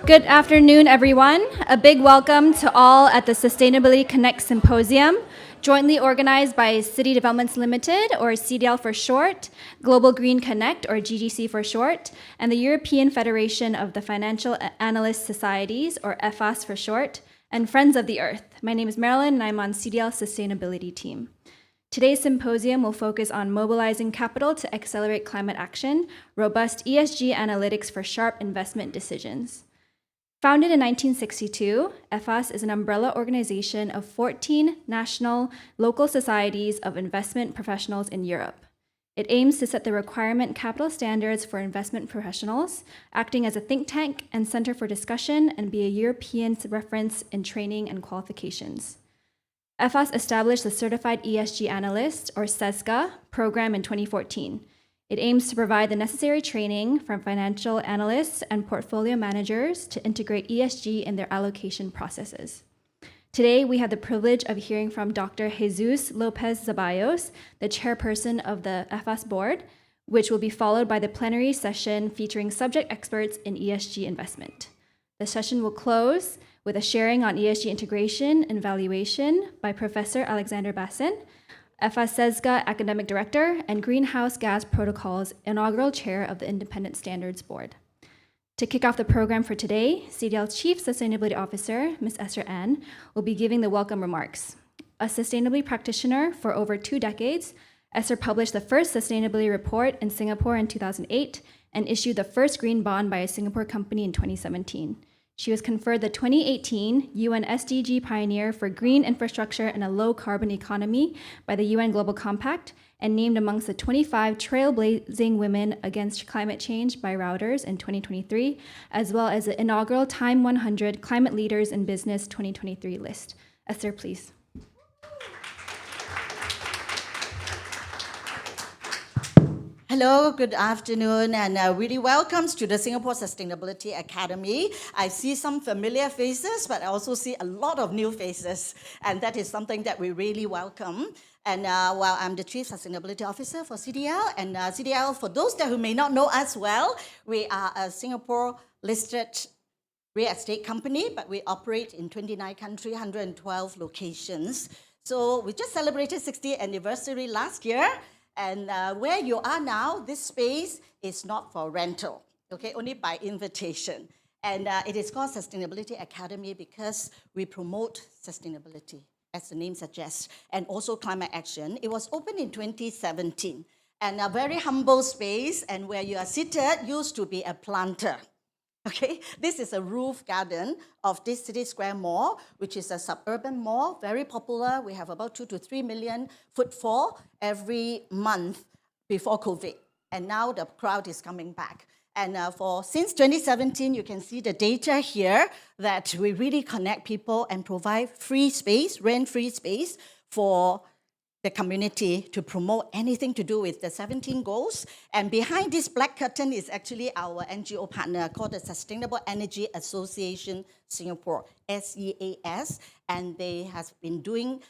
Good afternoon, everyone. A big welcome to all at the Sustainability Connect Symposium, jointly organized by City Developments Limited, or CDL for short, Global Green Connect, or GGC for short, and the European Federation of the Financial Analyst Societies, or EFFAS for short, and Friends of the Earth. My name is Marilyn, and I'm on CDL's sustainability team. Today's symposium will focus on mobilizing capital to accelerate climate action, robust ESG analytics for sharp investment decisions. Founded in 1962, EFFAS is an umbrella organization of 14 national local societies of investment professionals in Europe. It aims to set the requirement capital standards for investment professionals, acting as a think tank and center for discussion, and be a European reference in training and qualifications. EFFAS established the Certified ESG Analyst, or CESGA, program in 2014. It aims to provide the necessary training from financial analysts and portfolio managers to integrate ESG in their allocation processes. Today, we have the privilege of hearing from Dr. Jesús López Zaballos, the Chairperson of the EFFAS Board, which will be followed by the plenary session featuring subject experts in ESG investment. The session will close with a sharing on ESG integration and valuation by Professor Alexander Bassen, EFFAS CESGA Academic Director and Greenhouse Gas Protocol's inaugural Chair of the Independent Standards Board. To kick off the program for today, CDL's Chief Sustainability Officer, Ms Esther An, will be giving the welcome remarks. A sustainability practitioner for over 2 decades, Esther published the first sustainability report in Singapore in 2008 and issued the first green bond by a Singapore company in 2017. She was conferred the 2018 UN SDG Pioneer for Green Infrastructure and a Low Carbon Economy by the UN Global Compact and named amongst the 25 Trailblazing Women Against Climate Change by Reuters in 2023, as well as the inaugural Time 100 Climate Leaders in Business 2023 list. Esther, please. Hello, good afternoon, and really welcomes to the Singapore Sustainability Academy. I see some familiar faces, but I also see a lot of new faces, and that is something that we really welcome. And while I'm the Chief Sustainability Officer for CDL, and CDL, for those who may not know us well, we are a Singapore-listed real estate company, but we operate in 29 countries, 112 locations. So we just celebrated 60th anniversary last year. And where you are now, this space is not for rental, okay, only by invitation. And it is called Sustainability Academy because we promote sustainability, as the name suggests, and also climate action. It was opened in 2017, and a very humble space, and where you are seated used to be a planter. Okay, this is a roof garden of this City Square Mall, which is a suburban mall, very popular. We have about 2 to 3 million footfall every month before COVID. And now the crowd is coming back. And since 2017, you can see the data here that we really connect people and provide free space, rent-free space for the community to promote anything to do with the 17 goals. And behind this black curtain is actually our NGO partner called the Sustainable Energy Association Singapore, SEAS, and they have been doing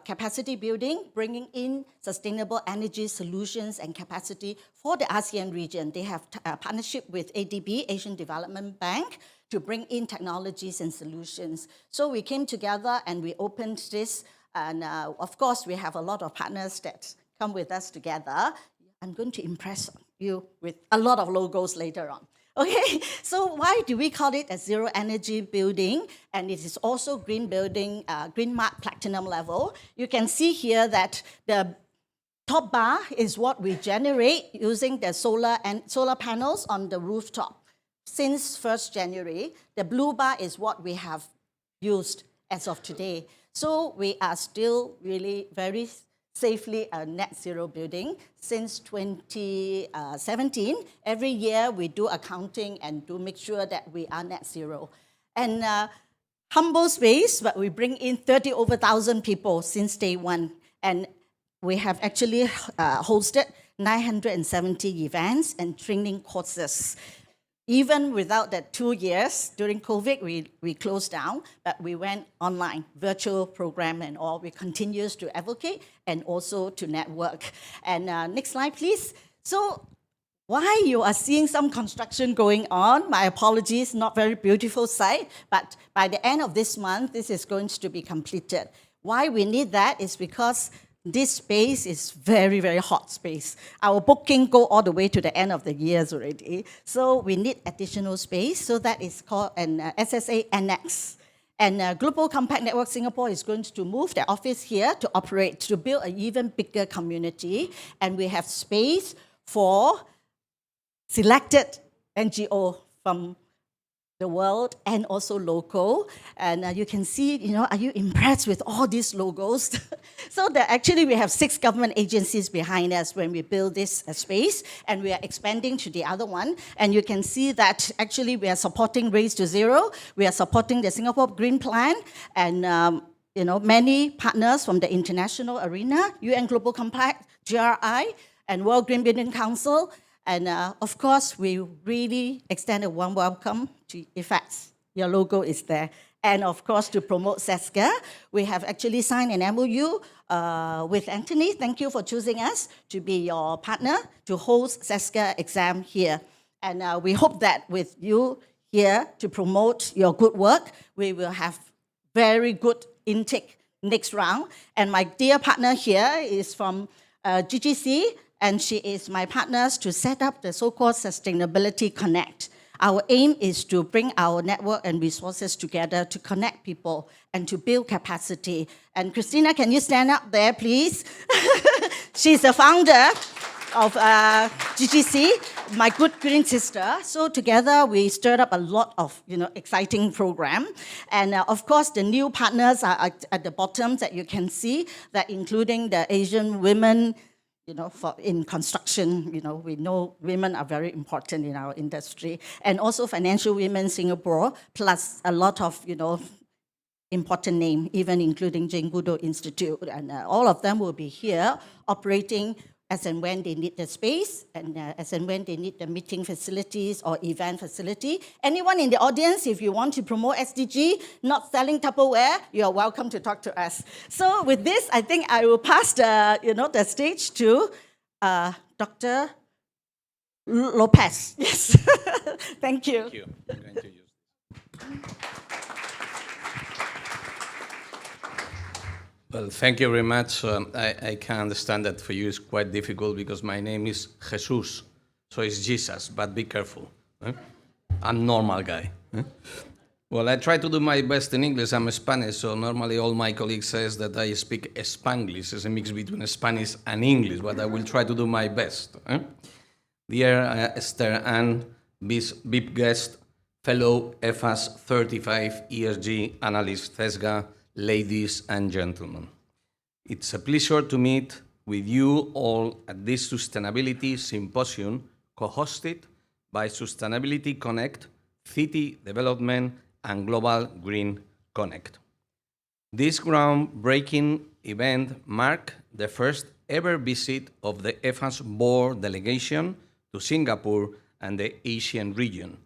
capacity building, bringing in sustainable energy solutions and capacity for the ASEAN region. They have a partnership with ADB, Asian Development Bank, to bring in technologies and solutions. So we came together and we opened this. And of course, we have a lot of partners that come with us together. I'm going to impress you with a lot of logos later on. Okay, so why do we call it a zero energy building? And it is also green building, green mark platinum level. You can see here that the top bar is what we generate using the solar panels on the rooftop. Since 1st January, the blue bar is what we have used as of today. So we are still really very safely a net zero building. Since 2017, every year we do accounting and do make sure that we are net zero. And humble space, but we bring in over 1,000 people since day one. And we have actually hosted 970 events and training courses. Even without that 2 years, during COVID, we closed down, but we went online, virtual program and all. We continue to advocate and also to network. And next slide, please. So why you are seeing some construction going on. My apologies, not very beautiful site, but by the end of this month, this is going to be completed. Why we need that is because this space is very, very hot space. Our booking go all the way to the end of the years already. So we need additional space. So that is called an SSA Annex. And Global Compact Network Singapore is going to move their office here to operate, to build an even bigger community. And we have space for selected NGO from the world and also local. And you can see, are you impressed with all these logos? So actually we have 6 government agencies behind us when we build this space, and we are expanding to the other one. And you can see that actually we are supporting Race to Zero, we are supporting the Singapore Green Plan, and many partners from the international arena, UN Global Compact, GRI, and World Green Building Council. And of course, we really extend a warm welcome to EFFAS. Your logo is there. And of course, to promote CESGA, we have actually signed an MOU with Anthony. Thank you for choosing us to be your partner to host CESGA exam here. And we hope that with you here to promote your good work, we will have very good intake next round. And my dear partner here is from GGC, and she is my partner to set up the so-called Sustainability Connect. Our aim is to bring our network and resources together to connect people and to build capacity. And Christina, can you stand up there, please? She's the founder of GGC, my good green sister. So together we stirred up a lot of exciting program. And of course, the new partners are at the bottom that you can see, that including the Asian women, in construction, we know women are very important in our industry, and also Financial Women Singapore, plus a lot of, important name, even including Jane Goodall Institute, and all of them will be here operating as and when they need the space, and as and when they need the meeting facilities or event facility. Anyone in the audience, if you want to promote SDG, not selling Tupperware, you are welcome to talk to us. So with this, I think I will pass the stage to Dr. Lopez. Yes. Thank you. Thank you. I'm going to use this. Well, thank you very much. I can understand that for you it's quite difficult because my name is Jesús, so it's Jesus, but be careful. I'm a normal guy. Well, I try to do my best in English. I'm Spanish, so normally all my colleagues says that I speak Spanglish. It's a mix between Spanish and English, but I will try to do my best. Dear Esther An, VIP guest, fellow EFFAS 35 ESG Analyst, CESGA, ladies and gentlemen. It's a pleasure to meet with you all at this Sustainability Symposium co-hosted by Sustainability Connect, City Development and Global Green Connect. This groundbreaking event marked the first ever visit of the EFFAS Board delegation to Singapore and the Asian region,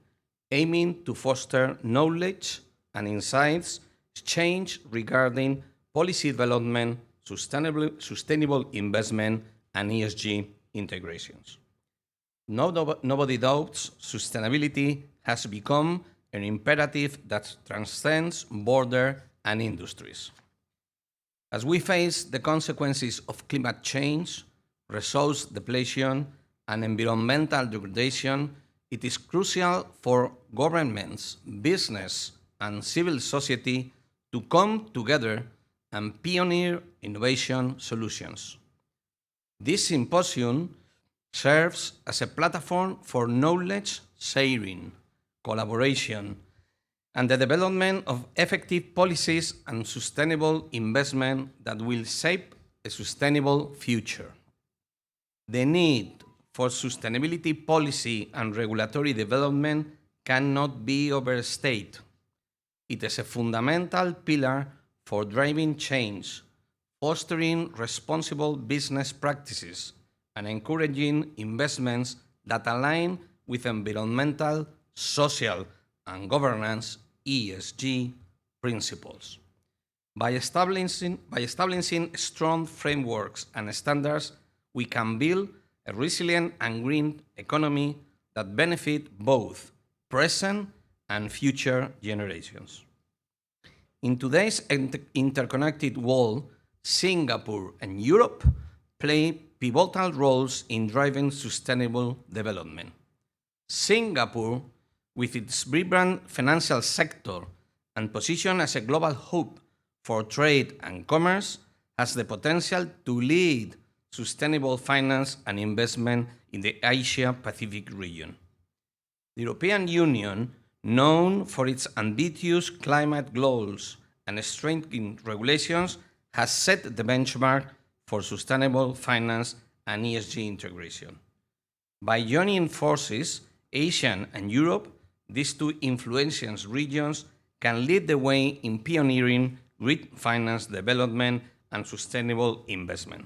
aiming to foster knowledge and insights exchange regarding policy development, sustainable investment, and ESG integrations. Nobody doubts sustainability has become an imperative that transcends borders and industries. As we face the consequences of climate change, resource depletion, and environmental degradation, it is crucial for governments, business, and civil society to come together and pioneer innovation solutions. This symposium serves as a platform for knowledge sharing, collaboration, and the development of effective policies and sustainable investment that will shape a sustainable future. The need for sustainability policy and regulatory development cannot be overstated. It is a fundamental pillar for driving change, fostering responsible business practices, and encouraging investments that align with environmental, social, and governance ESG principles. By establishing strong frameworks and standards, we can build a resilient and green economy that benefit both present and future generations. In today's interconnected world, Singapore and Europe play pivotal roles in driving sustainable development. Singapore, with its vibrant financial sector and position as a global hub for trade and commerce, has the potential to lead sustainable finance and investment in the Asia-Pacific region. The European Union, known for its ambitious climate goals and strengthened regulations, has set the benchmark for sustainable finance and ESG integration. By joining forces, Asia and Europe, these two influential regions, can lead the way in pioneering green finance development and sustainable investment.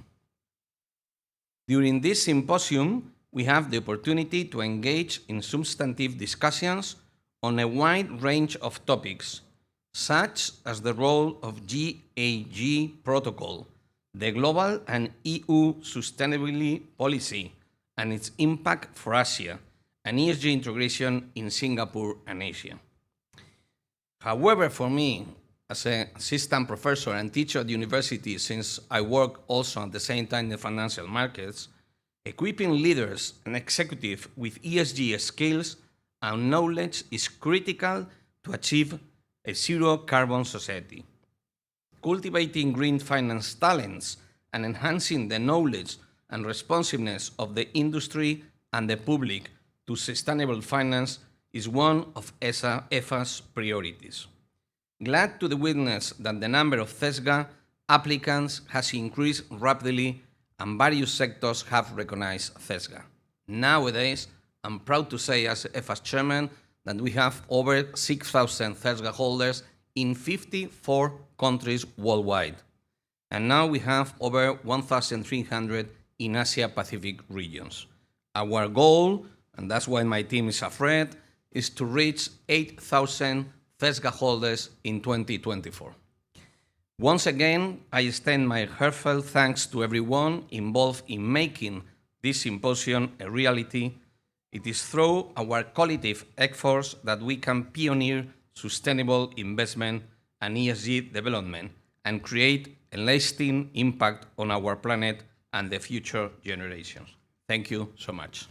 During this symposium, we have the opportunity to engage in substantive discussions on a wide range of topics, such as the role of GHG Protocol, the global and EU sustainability policy, and its impact for Asia, and ESG integration in Singapore and Asia. However, for me, as an assistant professor and teacher at the university, since I work also at the same time in the financial markets, equipping leaders and executives with ESG skills and knowledge is critical to achieve a zero-carbon society. Cultivating green finance talents and enhancing the knowledge and responsiveness of the industry and the public to sustainable finance is one of EFFA's priorities. Glad to witness that the number of CESGA applicants has increased rapidly and various sectors have recognized CESGA. Nowadays, I'm proud to say as EFFA's chairman that we have over 6,000 CESGA holders in 54 countries worldwide. And now we have over 1,300 in Asia-Pacific regions. Our goal, and that's why my team is afraid, is to reach 8,000 CESGA holders in 2024. Once again, I extend my heartfelt thanks to everyone involved in making this symposium a reality. It is through our collective efforts that we can pioneer sustainable investment and ESG development and create a lasting impact on our planet and the future generations. Thank you so much.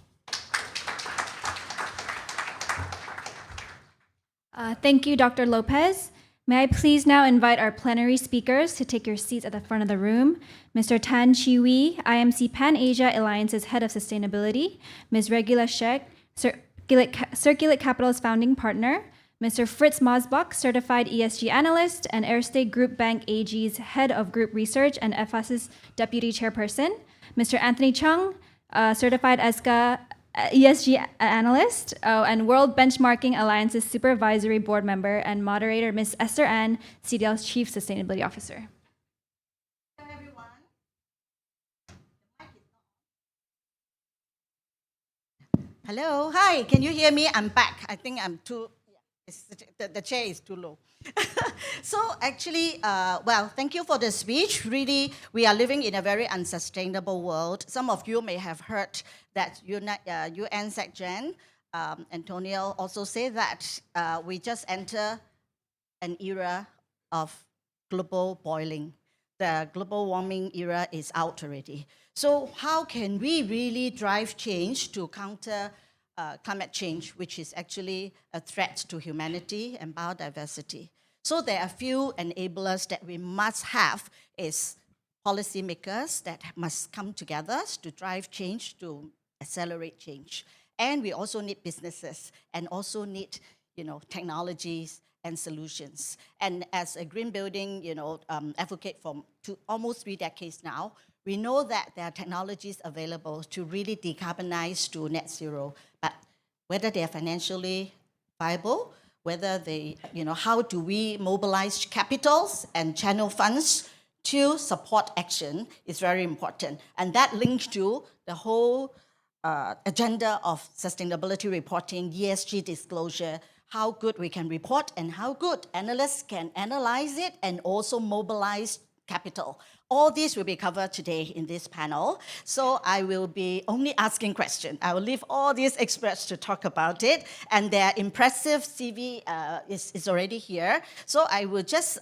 Thank you, Dr. Lopez. May I please now invite our plenary speakers to take your seats at the front of the room. Mr. Tan Chee Wee, IMC Pan-Asia Alliance's Head of Sustainability, Ms. Regula Schegg, Circulate Capital's founding partner, Mr. Fritz Mostböck, Certified ESG Analyst, and Erste Group Bank AG's Head of Group Research and EFFAS's Deputy Chairperson, Mr. Anthony Cheung, Certified ESG Analyst, and World Benchmarking Alliance's Supervisory Board Member and Moderator, Ms Esther An, CDL's Chief Sustainability Officer. Hello, everyone. Hello, hi, can you hear me? I'm back. I think I'm too, the chair is too low. So actually, well, thank you for the speech. Really, we are living in a very unsustainable world. Some of you may have heard that UN SecGen, Antonio also said that we just enter an era of global boiling. The global warming era is out already. So how can we really drive change to counter climate change, which is actually a threat to humanity and biodiversity? So there are a few enablers that we must have is policymakers that must come together to drive change, to accelerate change. And we also need businesses and also need, technologies and solutions. And as a green building, advocate for almost 3 decades now, we know that there are technologies available to really decarbonize to net zero, but whether they are financially viable, whether they, how do we mobilize capitals and channel funds to support action is very important. And that links to the whole agenda of sustainability reporting, ESG disclosure, how good we can report and how good analysts can analyze it and also mobilize capital. All these will be covered today in this panel. So I will be only asking questions. I will leave all these experts to talk about it, and their impressive CV is already here. So I will just,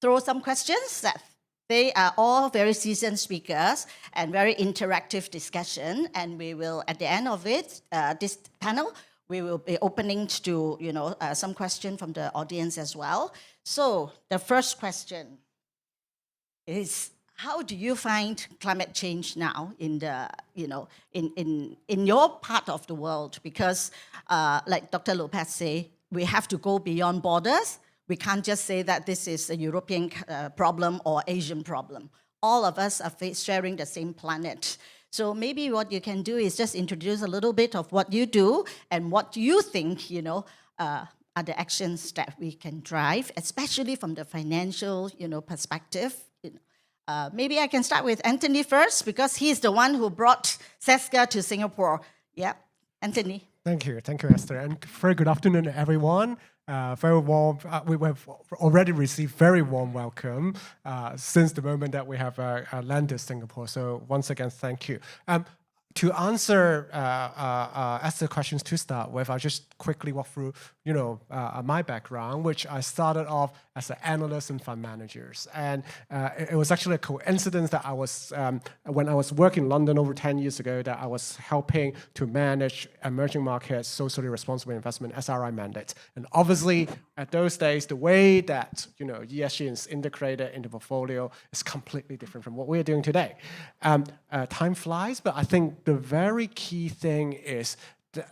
throw some questions that they are all very seasoned speakers and very interactive discussion. And we will, at the end of it, this panel, we will be opening to some question from the audience as well. So the first question is, how do you find climate change now in the in your part of the world? Because like Dr. Lopez say, we have to go beyond borders. We can't just say that this is a European problem or Asian problem. All of us are sharing the same planet. So maybe what you can do is just introduce a little bit of what you do and what you think, are the actions that we can drive, especially from the financial, perspective. Maybe I can start with Anthony first, because he's the one who brought CESGA to Singapore. Yeah, Anthony. Thank you, Esther, and very good afternoon, everyone. Very warm. We have already received very warm welcome since the moment that we have landed Singapore. So once again, thank you. To answer Esther's questions to start with, I'll just quickly walk through, my background, which I started off as an analyst in fund managers. And it was actually a coincidence that I was, when I was working in London over 10 years ago, that I was helping to manage emerging markets, socially responsible investment, SRI mandates. And obviously, at those days, the way that, ESG is integrated into portfolio is completely different from what we're doing today. Time flies, but I think the very key thing is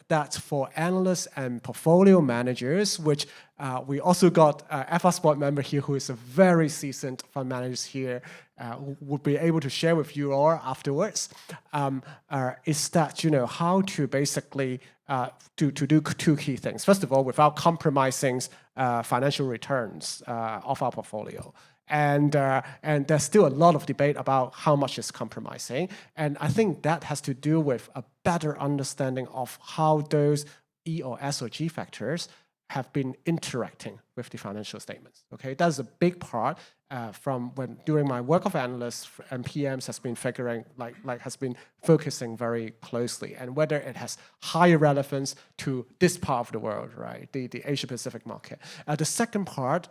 that for analysts and portfolio managers, which we also got EFFAS Board member here who is a very seasoned fund manager here, who would be able to share with you all afterwards, is that, how to basically to do two key things. First of all, without compromising financial returns of our portfolio. And there's still a lot of debate about how much is compromising. And I think that has to do with a better understanding of how those E or S or G factors have been interacting with the financial statements. Okay, that's a big part from when during my work of analysts and PMs has been figuring has been focusing very closely, and whether it has higher relevance to this part of the world, right, the Asia Pacific market. The second part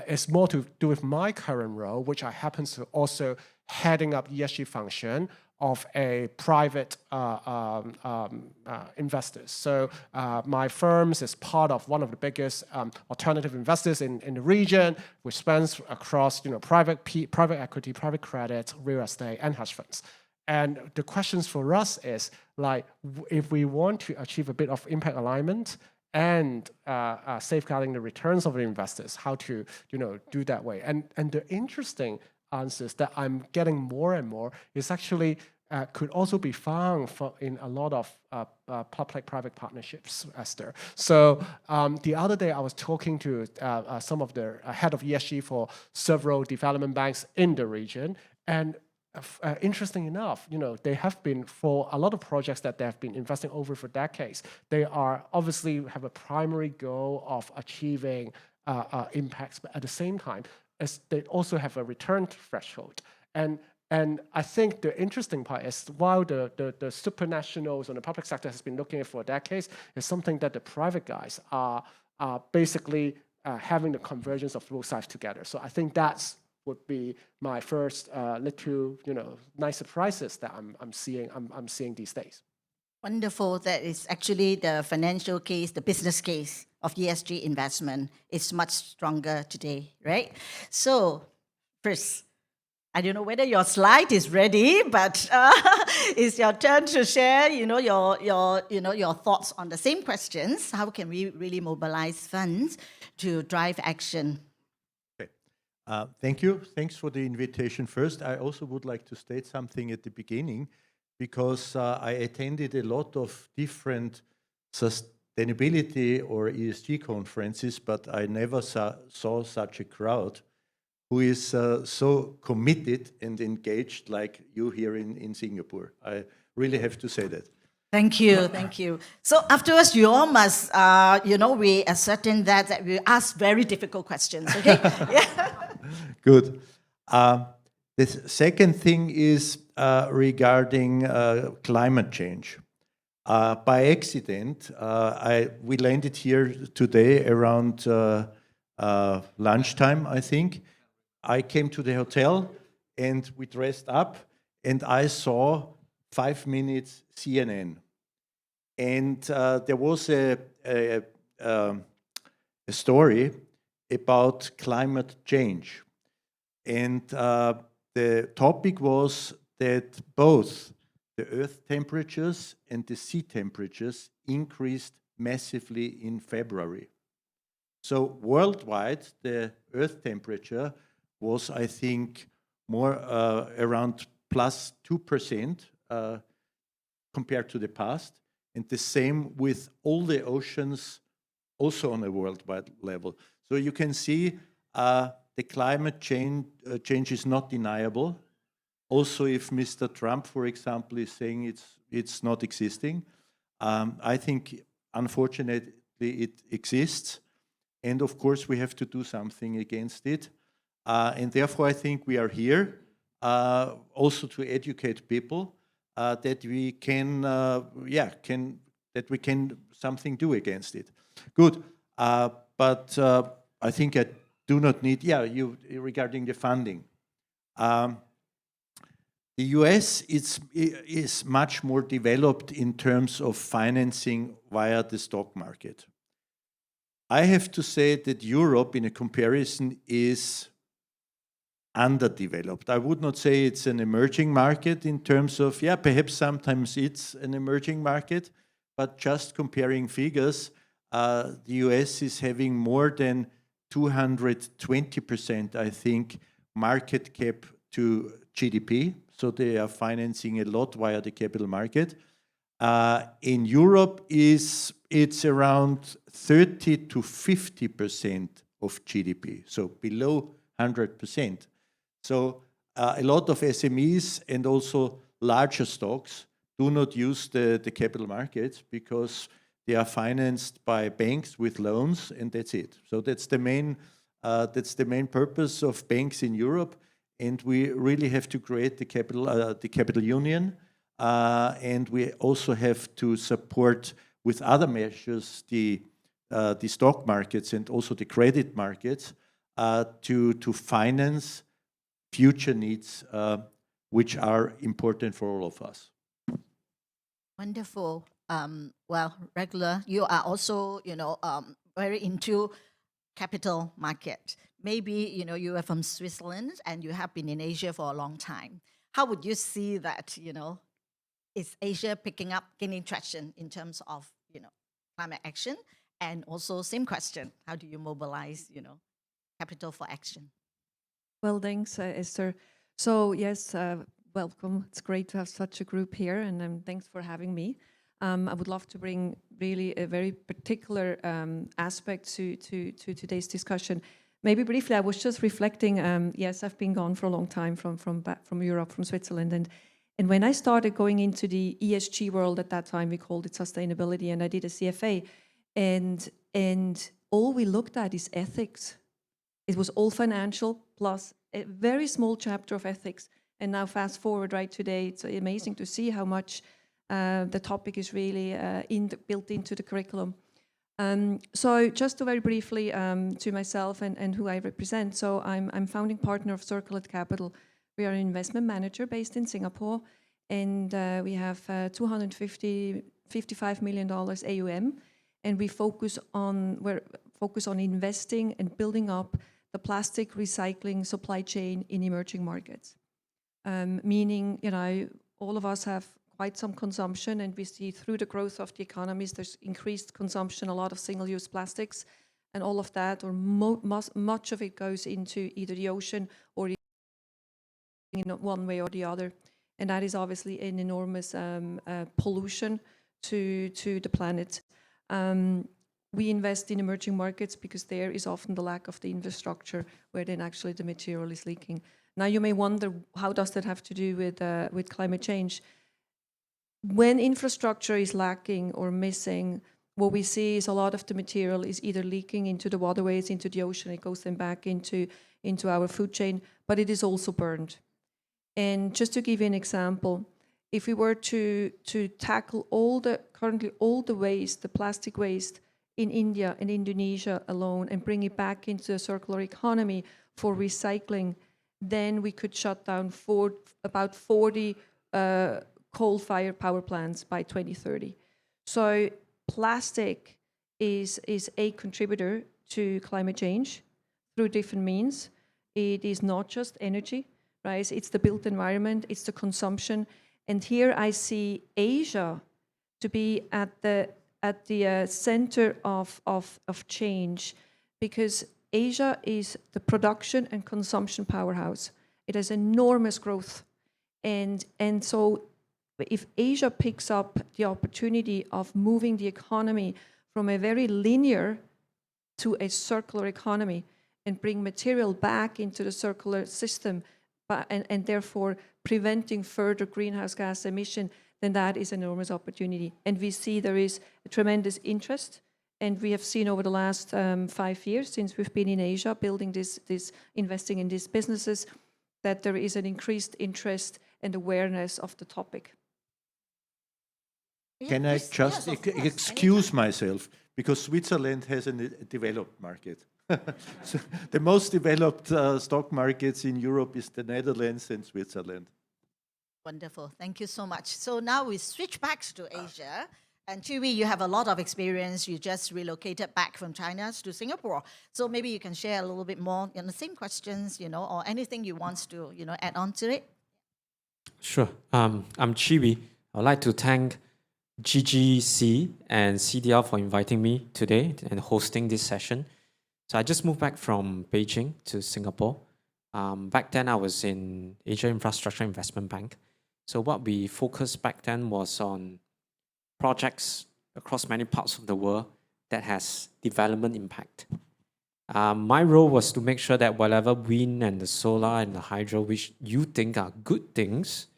is more to do with my current role, which I happen to also heading up ESG function of a private investors. So my firm is part of one of the biggest alternative investors in the region, which spans across private equity, private credit, real estate, and hedge funds. And the questions for us is if we want to achieve a bit of impact alignment and safeguarding the returns of the investors, how to do that way. And the interesting answers that I'm getting more and more is actually could also be found in a lot of public-private partnerships, Esther. So the other day I was talking to some of the head of ESG for several development banks in the region, and interesting enough, they have been, for a lot of projects that they have been investing over for decades, they are obviously have a primary goal of achieving impacts, but at the same time, as they also have a return threshold. And I think the interesting part is, while the supranationals and the public sector has been looking at for decades, is something that the private guys are basically having the convergence of both sides together. So I think that's would be my first little nice surprises that I'm seeing these days. Wonderful. That is actually the financial case, the business case of ESG investment is much stronger today, right? So, Chris, I don't know whether your slide is ready, but it's your turn to share, your thoughts on the same questions. How can we really mobilize funds to drive action? Okay. Thank you. Thanks for the invitation. First, I also would like to state something at the beginning, because I attended a lot of different sustainability or ESG conferences, but I never saw such a crowd who is so committed and engaged like you here in Singapore. I really have to say that. Thank you, thank you. So afterwards, you all must, we ascertain that we ask very difficult questions, okay? Yeah. Good. The second thing is regarding climate change. By accident, we landed here today around lunchtime, I think. I came to the hotel and we dressed up and I saw 5 minutes CNN. And there was a story about climate change. And the topic was that both the earth temperatures and the sea temperatures increased massively in February. So worldwide, the earth temperature was, I think, more around plus 2% compared to the past. And the same with all the oceans, also on a worldwide level. So you can see the climate change is not deniable. Also, if Mr. Trump, for example, is saying it's not existing, I think, unfortunately, it exists. And of course, we have to do something against it. And therefore, I think we are here also to educate people that we can, that we can something do against it. Good. But I think I do not need, regarding the funding. The US is much more developed in terms of financing via the stock market. I have to say that Europe, in a comparison, is underdeveloped. I would not say it's an emerging market in terms of, perhaps sometimes it's an emerging market, but just comparing figures, the US is having more than 220%, I think, market cap to GDP. So they are financing a lot via the capital market. In Europe, it's around 30 to 50% of GDP, so below 100%. So a lot of SMEs and also larger stocks do not use the capital markets because they are financed by banks with loans, and that's it. So that's the main purpose of banks in Europe. And we really have to create the capital union, and we also have to support with other measures the stock markets and also the credit markets to finance future needs, which are important for all of us. Wonderful. Well, Regula, you are also, very into capital market. Maybe, you are from Switzerland and you have been in Asia for a long time. How would you see that, is Asia picking up, gaining traction in terms of, climate action? And also, same question, how do you mobilize, capital for action? Well, thanks, Esther. So yes, welcome. It's great to have such a group here, and thanks for having me. I would love to bring really a very particular aspect to today's discussion. Maybe briefly, I was just reflecting. Yes, I've been gone for a long time from Europe, from Switzerland, and when I started going into the ESG world at that time, we called it sustainability, and I did a CFA, and all we looked at is ethics. It was all financial plus a very small chapter of ethics. And now fast forward right today, it's amazing to see how much the topic is really built into the curriculum. So just to very briefly to myself and who I represent. So I'm founding partner of Circulate Capital. We are an investment manager based in Singapore, and we have $255 million AUM, and we focus on investing and building up the plastic recycling supply chain in emerging markets. Meaning, all of us have quite some consumption, and we see through the growth of the economies, there's increased consumption, a lot of single-use plastics, and all of that, or much of it goes into either the ocean or in one way or the other. And that is obviously an enormous pollution to the planet. We invest in emerging markets because there is often the lack of the infrastructure where then actually the material is leaking. Now you may wonder, how does that have to do with climate change? When infrastructure is lacking or missing, what we see is a lot of the material is either leaking into the waterways, into the ocean, it goes then back into into our food chain, but it is also burned. And just to give you an example, if we were to tackle currently all the waste, the plastic waste in India and Indonesia alone, and bring it back into the circular economy for recycling, then we could shut down about 40 coal-fired power plants by 2030. So plastic is a contributor to climate change through different means. It is not just energy, right? It's the built environment, it's the consumption. And here I see Asia to be at the center of change, because Asia is the production and consumption powerhouse. It has enormous growth. And so if Asia picks up the opportunity of moving the economy from a very linear to a circular economy and bring material back into the circular system, and therefore preventing further greenhouse gas emission, then that is an enormous opportunity. And we see there is a tremendous interest, and we have seen over the last 5 years since we've been in Asia building investing in these businesses, that there is an increased interest and awareness of the topic. Can I just excuse myself, because Switzerland has a developed market. So the most developed stock markets in Europe is the Netherlands and Switzerland. Wonderful. Thank you so much. So now we switch back to Asia. And Chee Wee, you have a lot of experience. You just relocated back from China to Singapore. So maybe you can share a little bit more on the same questions, or anything you want to, add on to it. Sure. I'm Chee Wee. I'd like to thank GGC and CDL for inviting me today and hosting this session. So I just moved back from Beijing to Singapore. Back then I was in Asia Infrastructure Investment Bank. So what we focused back then was on projects across many parts of the world that has development impact. My role was to make sure that whatever wind and the solar and the hydro, which you think are good things,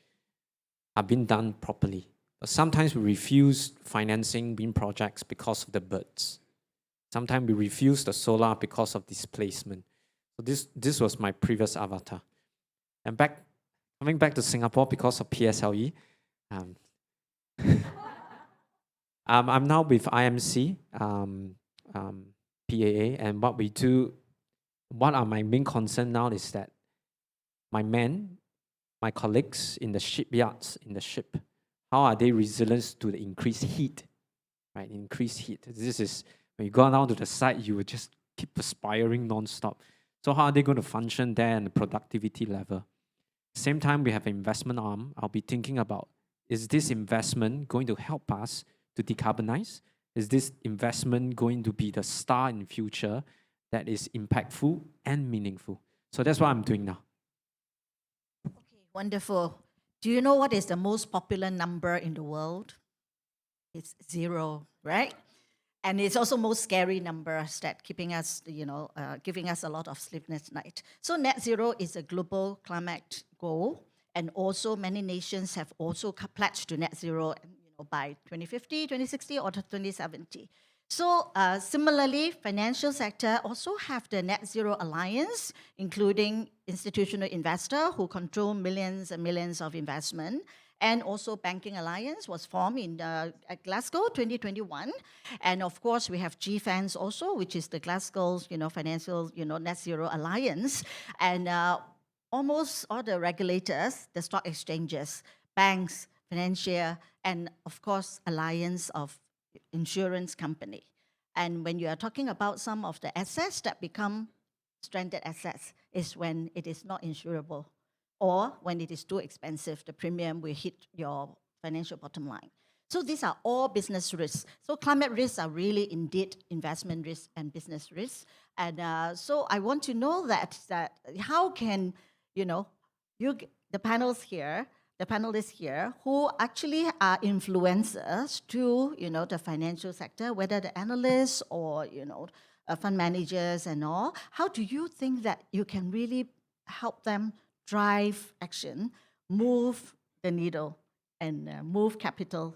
are being done properly. But sometimes we refuse financing wind projects because of the birds. Sometimes we refuse the solar because of displacement. So this was my previous avatar. And coming back to Singapore because of PSLE, I'm now with IMC, PAA, and what are my main concern now is that my colleagues in the shipyards, in the ship, how are they resilient to the increased heat, right? Increased heat. This is, when you go down to the site, you will just keep perspiring non-stop. So how are they going to function there and the productivity level? Same time, we have an investment arm. I'll be thinking about, is this investment going to help us to decarbonize? Is this investment going to be the star in future that is impactful and meaningful? So that's what I'm doing now. Okay, wonderful. Do you know what is the most popular number in the world? It's 0, right? And it's also most scary numbers that keeping us, giving us a lot of sleepless night. So net zero is a global climate goal, and also many nations have also pledged to net zero by 2050, 2060, or 2070. So similarly, financial sector also have the Net Zero Alliance, including institutional investor who control millions and millions of investment. And also Banking Alliance was formed at Glasgow 2021. And of course, we have GFANZ also, which is the Glasgow's financial Net Zero Alliance. And almost all the regulators, the stock exchanges, banks, financiers, and of course, alliance of insurance company. And when you are talking about some of the assets that become stranded assets is when it is not insurable, or when it is too expensive, the premium will hit your financial bottom line. So these are all business risks. So climate risks are really indeed investment risks and business risks. And so I want to know that how can, the panelists here who actually are influencers to, the financial sector, whether the analysts or, fund managers and all, how do you think that you can really help them drive action, move the needle, and move capital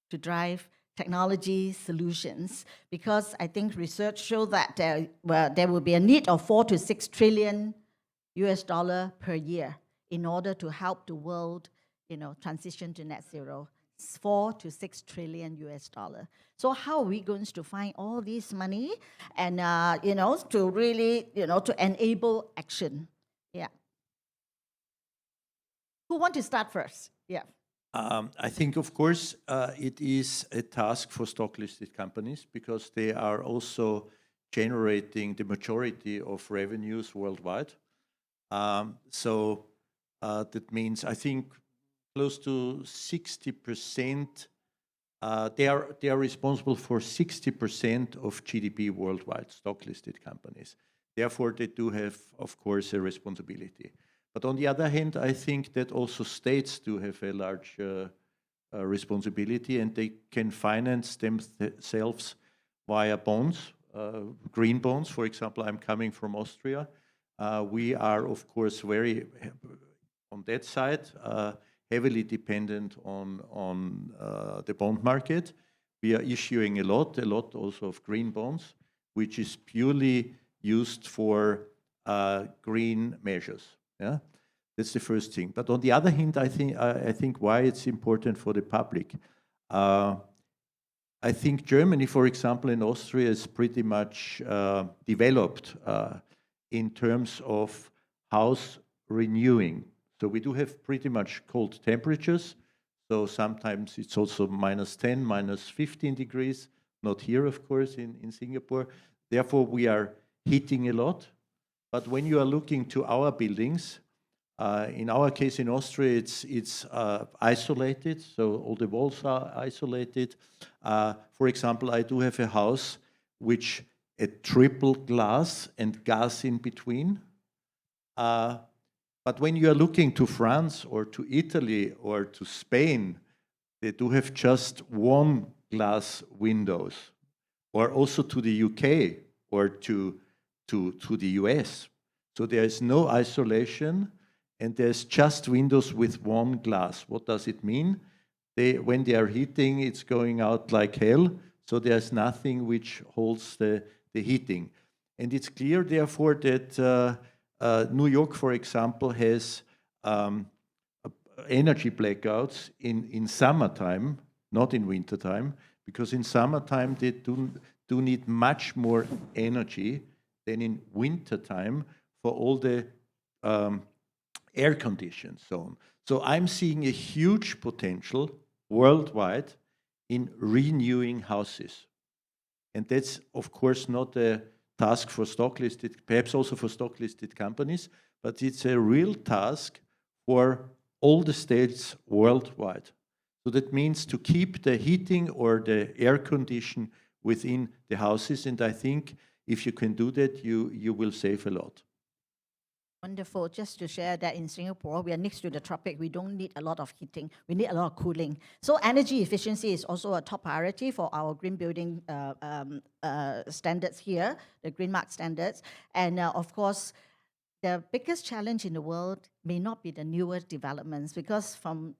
to drive technology solutions, because I think research show that there will be a need of 4 to 6 trillion US dollar per year in order to help the world, transition to net zero. 4 to 6 trillion US dollar. So how are we going to find all this money and, to really, to enable action? Yeah. Who want to start first? Yeah. I think, of course, it is a task for stock-listed companies because they are also generating the majority of revenues worldwide. So that means, I think, close to 60%, they are responsible for 60% of GDP worldwide, stock-listed companies. Therefore, they do have, of course, a responsibility. But on the other hand, I think that also states do have a large responsibility, and they can finance themselves via bonds, green bonds. For example, I'm coming from Austria. We are, of course, very, on that side, heavily dependent on the bond market. We are issuing a lot also of green bonds, which is purely used for green measures. Yeah, that's the first thing. But on the other hand, I think why it's important for the public. I think Germany, for example, and Austria is pretty much developed in terms of house renewing. So we do have pretty much cold temperatures. So sometimes it's also -10, -15 degrees. Not here, of course, in Singapore. Therefore, we are heating a lot. But when you are looking to our buildings, in our case in Austria, it's isolated, so all the walls are isolated. For example, I do have a house which a triple glass and gas in between. But when you are looking to France or to Italy or to Spain, they do have just one glass windows, or also to the UK or to the US. So there is no isolation, and there's just windows with one glass. What does it mean? When they are heating, it's going out like hell, so there's nothing which holds the heating. And it's clear, therefore, that New York, for example, has energy blackouts in summertime, not in wintertime, because in summertime they do need much more energy than in wintertime for all the air conditioned zone. So I'm seeing a huge potential worldwide in renewing houses. And that's, of course, not a task for stock-listed, perhaps also for stock-listed companies, but it's a real task for all the states worldwide. So that means to keep the heating or the air condition within the houses, and I think if you can do that, you will save a lot. Wonderful. Just to share that in Singapore, we are next to the tropic. We don't need a lot of heating. We need a lot of cooling. So energy efficiency is also a top priority for our green building standards here, the Green Mark standards. And of course, the biggest challenge in the world may not be the newer developments, because from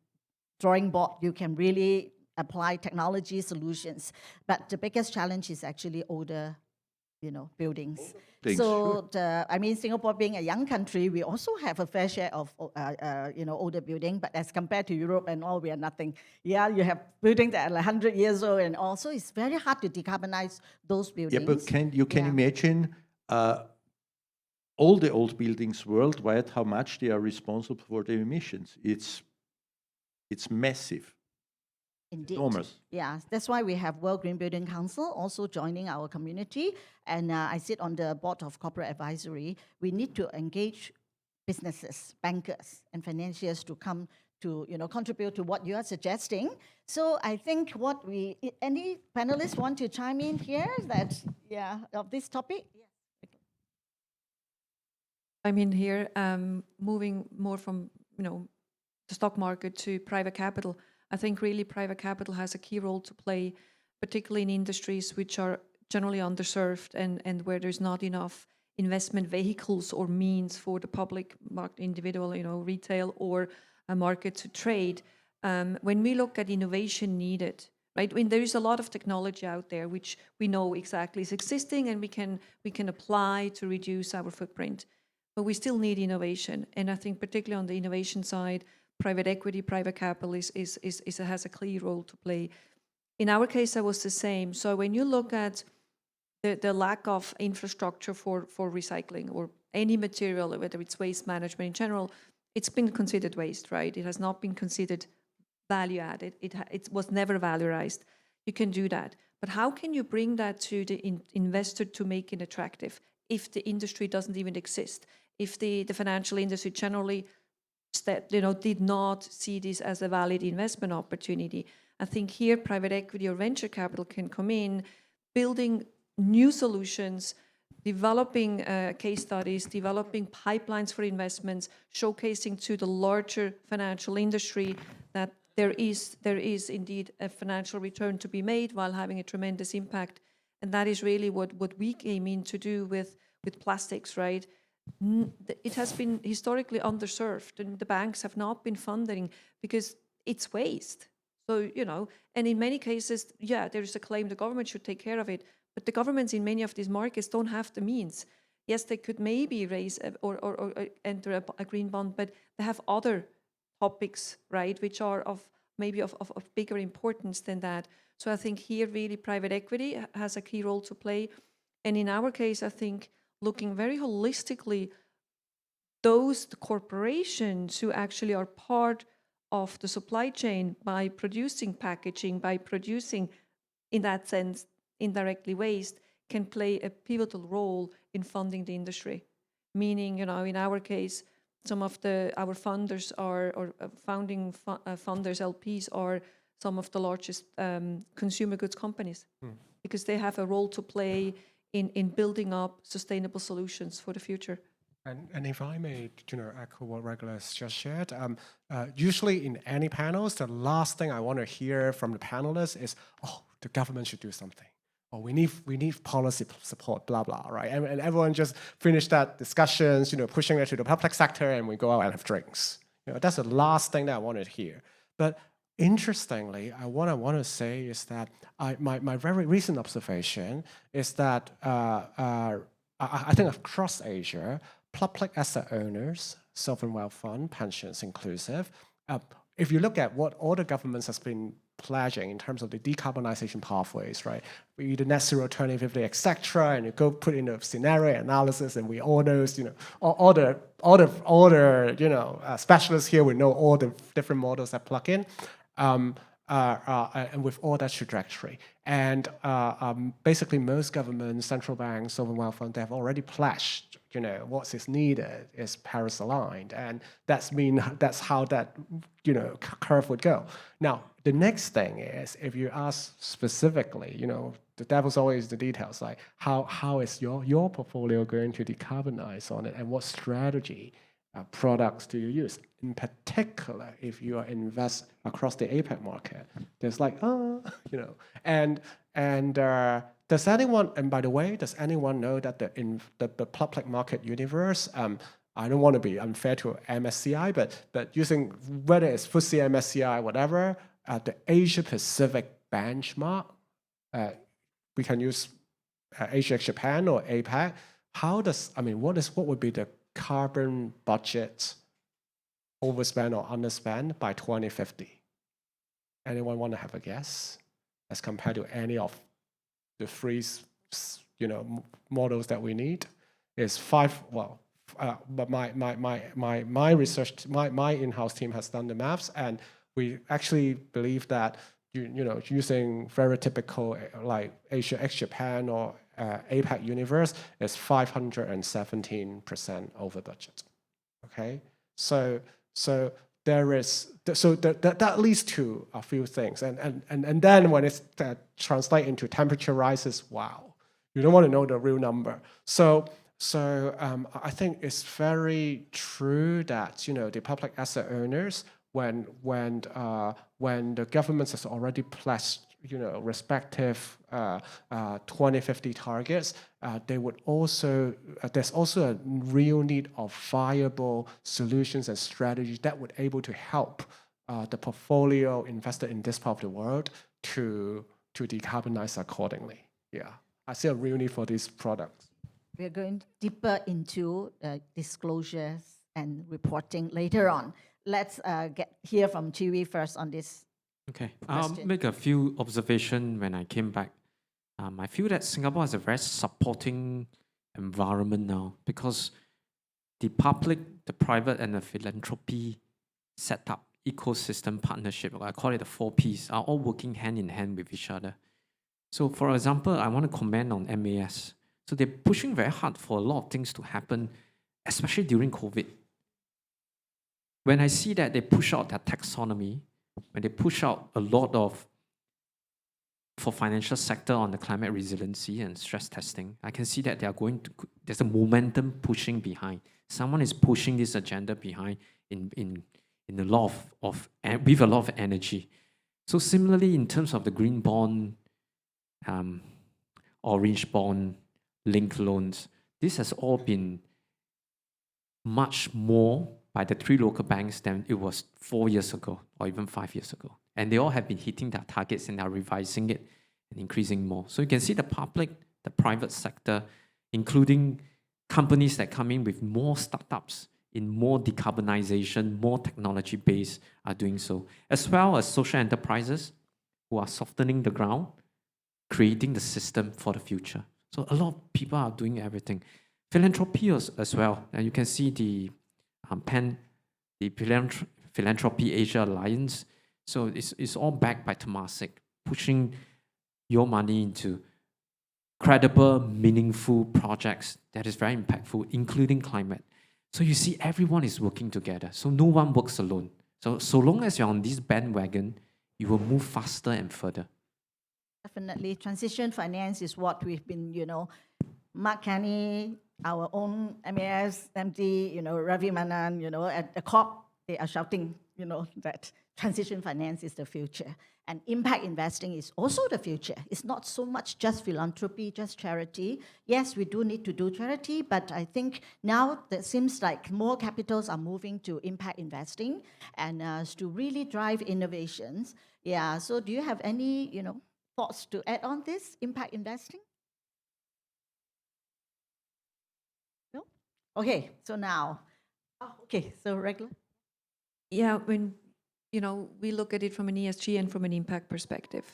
drawing board, you can really apply technology solutions. But the biggest challenge is actually older buildings. So, sure. Singapore being a young country, we also have a fair share of, older building, but as compared to Europe and all, we are nothing. Yeah, you have buildings that are 100 years old, and also it's very hard to decarbonize those buildings. Yeah, but you can imagine all the old buildings worldwide, how much they are responsible for the emissions. It's massive. Indeed. Enormous. Yeah, that's why we have World Green Building Council also joining our community. And I sit on the board of corporate advisory. We need to engage businesses, bankers, and financiers to come to contribute to what you are suggesting. So I think any panelists want to chime in here of this topic? I mean, here, moving more from the stock market to private capital. I think really private capital has a key role to play, particularly in industries which are generally underserved and where there's not enough investment vehicles or means for the public market, individual, retail or a market to trade. When we look at innovation needed, right? I mean, there is a lot of technology out there which we know exactly is existing and we can apply to reduce our footprint. But we still need innovation. And I think particularly on the innovation side, private equity, private capital has a clear role to play. In our case, that was the same. So when you look at the lack of infrastructure for recycling or any material, whether it's waste management in general, it's been considered waste, right? It has not been considered value added. It was never valorized. You can do that. But how can you bring that to the investor to make it attractive if the industry doesn't even exist? If the financial industry generally did not see this as a valid investment opportunity? I think here private equity or venture capital can come in, building new solutions, developing case studies, developing pipelines for investments, showcasing to the larger financial industry that there is indeed a financial return to be made while having a tremendous impact. And that is really what we came in to do with plastics, right? It has been historically underserved, and the banks have not been funding because it's waste. So, and in many cases, there is a claim the government should take care of it, but the governments in many of these markets don't have the means. Yes, they could maybe raise or enter a green bond, but they have other topics, right, which are of bigger importance than that. So I think here really private equity has a key role to play. And in our case, I think looking very holistically, those corporations who actually are part of the supply chain by producing packaging, by producing, in that sense, indirectly waste, can play a pivotal role in funding the industry. Meaning, in our case, some of our funders or founding funders, LPs, are some of the largest consumer goods companies because they have a role to play in building up sustainable solutions for the future. And if I may, echo what Regula has just shared, usually in any panels, the last thing I want to hear from the panelists is, the government should do something. Or we need policy support, blah, blah, right? And everyone just finished that discussions, pushing it to the public sector, and we go out and have drinks. That's the last thing that I wanted to hear. But interestingly, what I want to say is that my very recent observation is that I think across Asia, public asset owners, sovereign wealth fund, pensions inclusive, if you look at what all the governments has been pledging in terms of the decarbonization pathways, right? Either net zero 2050, etc., and you go put in a scenario analysis, and we all know, all the specialists here, we know all the different models that plug in, and with all that trajectory. And basically most governments, central banks, sovereign wealth funds, they have already pledged, what is needed is Paris aligned, and that's how that curve would go. Now the next thing is, if you ask specifically, the devil's always the details, like how is your portfolio going to decarbonize on it, and what strategy products do you use? In particular, if you are invest across the APAC market, there's does anyone, and by the way, does anyone know that the public market universe, I don't want to be unfair to MSCI, but using whether it's FTSE, MSCI, whatever, the Asia Pacific benchmark, we can use Asia Japan or APAC. What would be the carbon budget overspend or underspend by 2050? Anyone want to have a guess as compared to any of the three models that we need? Is 5, but my research, my in-house team has done the maths, and we actually believe that using very typical like Asia ex-Japan or APAC universe is 517% over budget. Okay, so there is that leads to a few things, and then when it's translate into temperature rises, wow, you don't want to know the real number. So I think it's very true that the public asset owners, when the government has already pledged respective 2050 targets, they would also there's also a real need of viable solutions and strategies that would able to help the portfolio investor in this part of the world to decarbonize accordingly. Yeah, I see a real need for these products. We're going deeper into disclosures and reporting later on. Let's hear from Chee Wee first on this. Okay, I'll Question. make a few observations when I came back. I feel that Singapore has a very supporting environment now because the public, the private, and the philanthropy set up ecosystem partnership, I call it the 4 Ps, are all working hand in hand with each other. So for example, I want to comment on MAS. So they're pushing very hard for a lot of things to happen, especially during COVID. When I see that they push out their taxonomy, when they push out a lot of for financial sector on the climate resiliency and stress testing, I can see that they are going to, there's a momentum pushing behind. Someone is pushing this agenda behind in a lot of with a lot of energy. So similarly, in terms of the green bond, orange bond, linked loans, this has all been much more by the 3 local banks than it was 4 years ago or even 5 years ago. And they all have been hitting their targets and are revising it and increasing more. So you can see the public, the private sector, including companies that come in with more startups in more decarbonization, more technology base are doing so, as well as social enterprises who are softening the ground, creating the system for the future. So a lot of people are doing everything. Philanthropy as well. And you can see the Philanthropy Asia Alliance. So it's all backed by Temasek, pushing your money into credible, meaningful projects that is very impactful, including climate. So you see everyone is working together. So no one works alone. So long as you're on this bandwagon, you will move faster and further. Definitely, transition finance is what we've been, Mark Kenny, our own MAS, MD, Ravi Manan, at the COP, they are shouting, that transition finance is the future. And impact investing is also the future. It's not so much just philanthropy, just charity. Yes, we do need to do charity, but I think now it seems like more capitals are moving to impact investing and to really drive innovations. Yeah, so do you have any, thoughts to add on this, impact investing? No? Okay, so now, so Regula? Yeah, when we look at it from an ESG and from an impact perspective,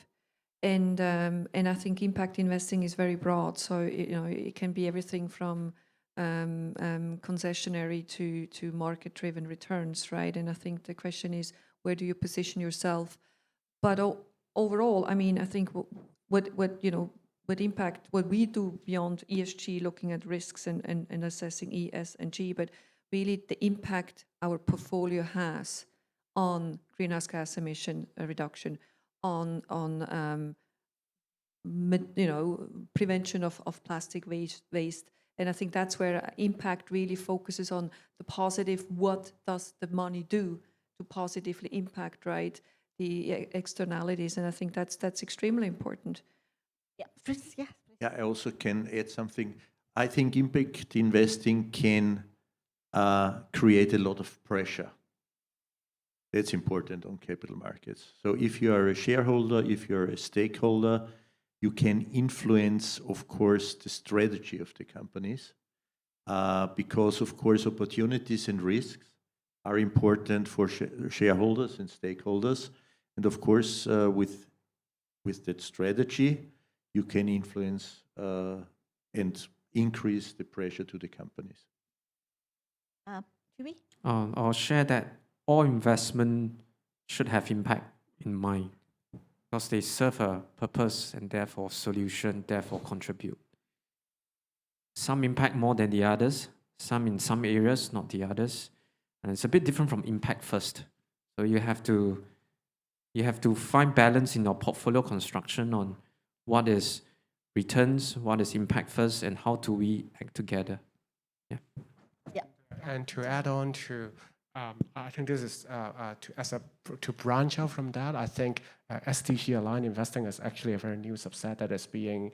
and I think impact investing is very broad. So it can be everything from concessionary to market-driven returns, right? And I think the question is, where do you position yourself? But overall, I mean, I think what impact, what we do beyond ESG, looking at risks and assessing E, S, and G, but really the impact our portfolio has on greenhouse gas emission reduction, on prevention of plastic waste. And I think that's where impact really focuses on the positive. What does the money do to positively impact, right, the externalities? And I think that's extremely important. Yeah, Fritz, yeah. Yeah, I also can add something. I think impact investing can create a lot of pressure. That's important on capital markets. So if you are a shareholder, if you're a stakeholder, you can influence, of course, the strategy of the companies because, of course, opportunities and risks are important for shareholders and stakeholders. And of course, with that strategy, you can influence and increase the pressure to the companies. Chee Wee? I'll share that all investment should have impact in mind because they serve a purpose and therefore solution, therefore contribute. Some impact more than the others, some in some areas, not the others. And it's a bit different from impact first. So you have to find balance in your portfolio construction on what is returns, what is impact first, and how do we act together. Yeah. Yeah. And to add on to, I think this is to branch out from that. I think SDG aligned investing is actually a very new subset that is being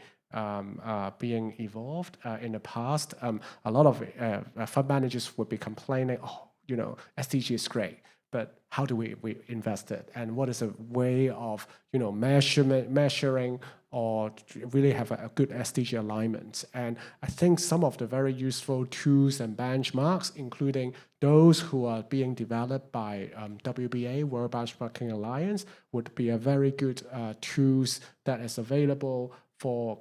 evolved. In the past, a lot of fund managers would be complaining, SDG is great, but how do we invest it? And what is a way of, measuring or really have a good SDG alignment? And I think some of the very useful tools and benchmarks, including those who are being developed by WBA, World Benchmarking Alliance, would be a very good tools that is available for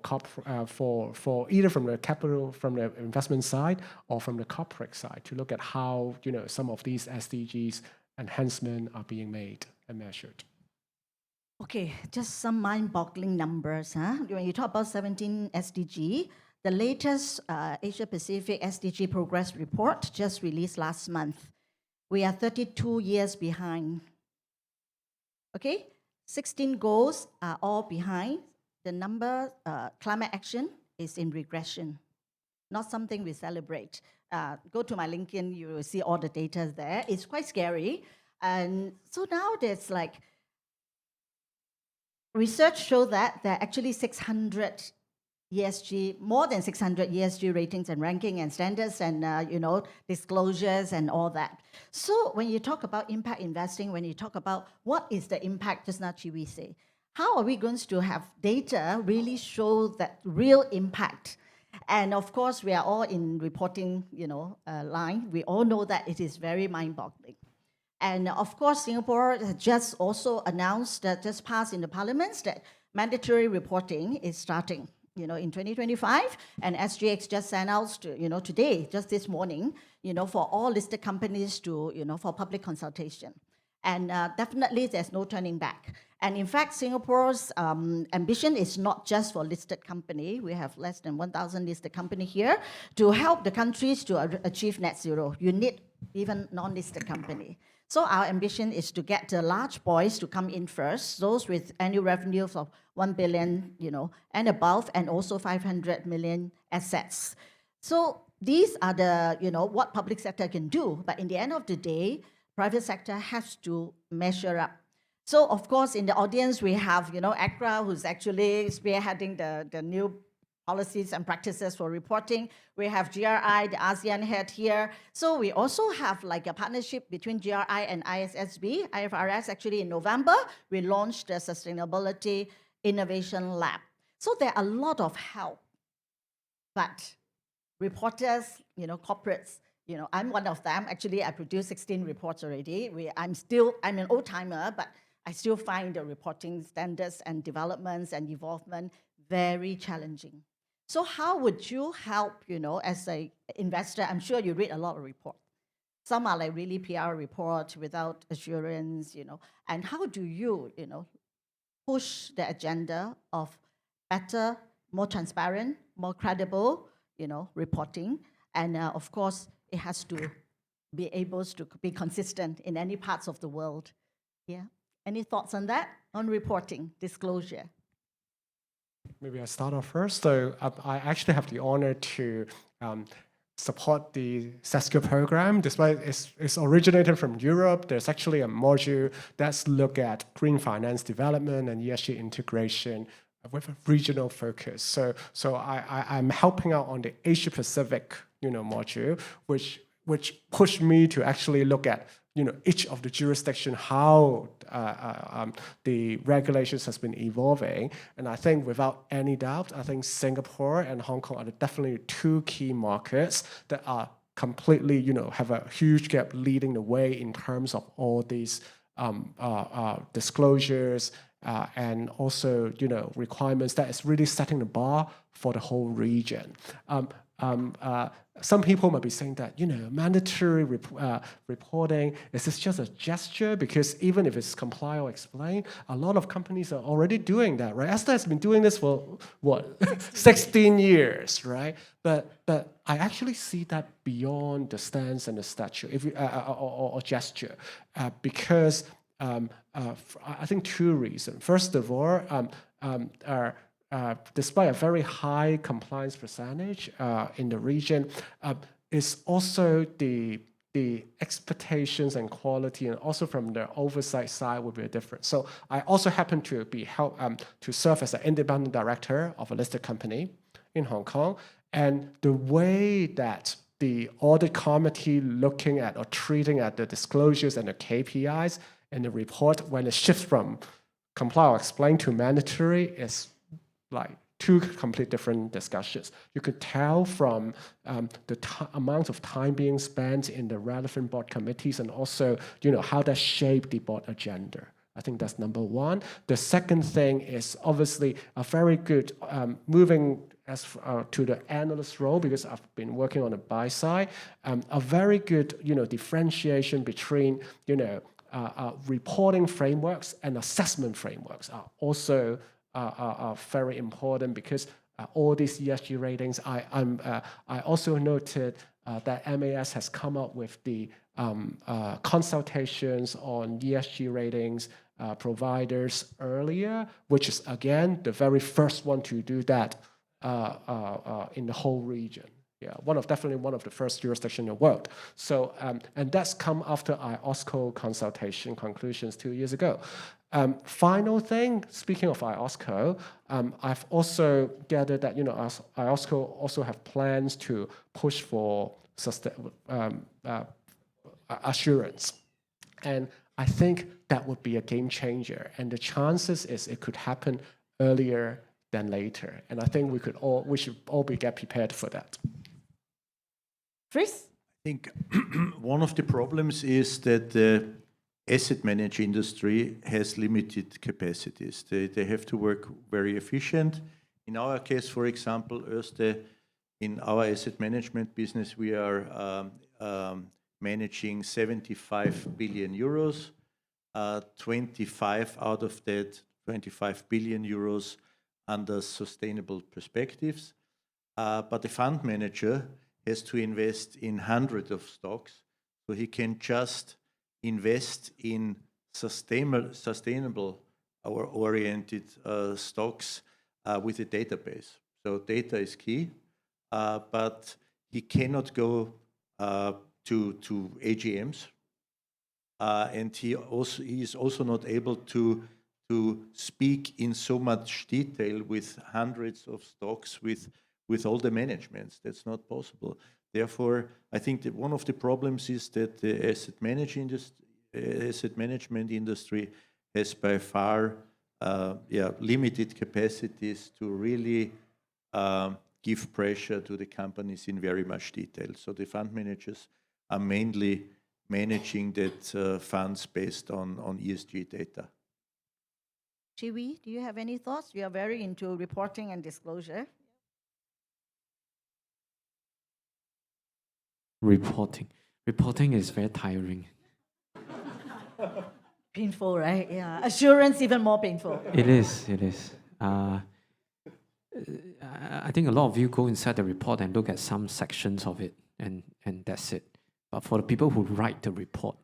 either from the capital, from the investment side, or from the corporate side, to look at how some of these SDGs enhancement are being made and measured. Okay, just some mind-boggling numbers. When you talk about 17 SDG, the latest Asia Pacific SDG Progress Report just released last month. We are 32 years behind. Okay, 16 goals are all behind. The number, climate action, is in regression. Not something we celebrate. Go to my LinkedIn, you will see all the data there. It's quite scary. And so now there's like, research show that there are actually 600 ESG, more than 600 ESG ratings and ranking and standards and, disclosures and all that. So when you talk about impact investing, when you talk about what is the impact, just now Chee Wee say, how are we going to have data really show that real impact? And of course, we are all in reporting, line. We all know that it is very mind-boggling. And of course, Singapore has just also announced that just passed in the parliaments that mandatory reporting is starting, in 2025. And SGX just sent out, today, just this morning, for all listed companies to, for public consultation. And definitely, there's no turning back. And in fact, Singapore's ambition is not just for listed company. We have less than 1,000 listed company here to help the countries to achieve net zero. You need even non-listed company. So our ambition is to get the large boys to come in first, those with annual revenues of 1 billion, and above, and also 500 million assets. So these are the, what public sector can do. But in the end of the day, private sector has to measure up. So, of course, in the audience, we have, ACRA, who's actually spearheading the new policies and practices for reporting. We have GRI, the ASEAN head here. So we also have like a partnership between GRI and ISSB, IFRS. Actually, in November, we launched the Sustainability Innovation Lab. So there are a lot of help. But reporters, corporates, I'm one of them. Actually, I produced 16 reports already. I'm an old-timer, but I still find the reporting standards and developments and involvement very challenging. So how would you help, as an investor? I'm sure you read a lot of reports. Some are like really PR reports without assurance, And how do you, push the agenda of better, more transparent, more credible, reporting? And of course, it has to be able to be consistent in any parts of the world. Yeah. Any thoughts on that? On reporting, disclosure? Maybe I start off first. So I actually have the honor to support the CESGA program. Despite it's originated from Europe, there's actually a module that's look at green finance development and ESG integration with a regional focus. So I'm helping out on the Asia Pacific, module, which pushed me to actually look at each of the jurisdiction, how the regulations has been evolving. And I think without any doubt, I think Singapore and Hong Kong are definitely two key markets that are completely, have a huge gap leading the way in terms of all these disclosures and also, requirements that is really setting the bar for the whole region. Some people might be saying that, mandatory reporting, is this just a gesture? Because even if it's comply or explain, a lot of companies are already doing that, right? Erste has been doing this for, 16 years, right? But I actually see that beyond the stance and the statute or gesture, because I think two reasons. First of all, despite a very high compliance percentage in the region, is also the expectations and quality, and also from the oversight side will be different. So I also happen to be to serve as an independent director of a listed company in Hong Kong, and the way that the audit committee looking at or treating at the disclosures and the KPIs in the report, when it shifts from comply or explain to mandatory, is like two complete different discussions. You could tell from the amount of time being spent in the relevant board committees, and also, how that shaped the board agenda. I think that's number one. The second thing is obviously a very good moving to the analyst role, because I've been working on the buy side. A very good, differentiation between, reporting frameworks and assessment frameworks are also are very important, because all these ESG ratings, I also noted that MAS has come up with the consultations on ESG ratings providers earlier, which is again the very first one to do that in the whole region. Yeah, definitely one of the first jurisdictions in the world. So, and that's come after IOSCO consultation conclusions 2 years ago. Final thing, speaking of IOSCO, I've also gathered that IOSCO also have plans to push for assurance, and I think that would be a game changer. And the chances is it could happen earlier than later. And I think we should all get prepared for that. Fritz? I think one of the problems is that the asset management industry has limited capacities. They have to work very efficient. In our case, for example, Erste, in our asset management business, we are managing 75 billion euros, 25 out of that 25 billion euros under sustainable perspectives. But the fund manager has to invest in hundreds of stocks, so he can just invest in sustainable or oriented stocks with a database. So data is key, but he cannot go to AGMs, and he is also not able to speak in so much detail with hundreds of stocks with all the managements. That's not possible. Therefore, I think that one of the problems is that the asset management industry has by far limited capacities to really give pressure to the companies in very much detail. So the fund managers are mainly managing that funds based on ESG data. Chee Wee, do you have any thoughts? You are very into reporting and disclosure. Reporting is very tiring. Painful, right? Yeah. Assurance, even more painful. It is. I think a lot of you go inside the report and look at some sections of it, and that's it. But for the people who write the report,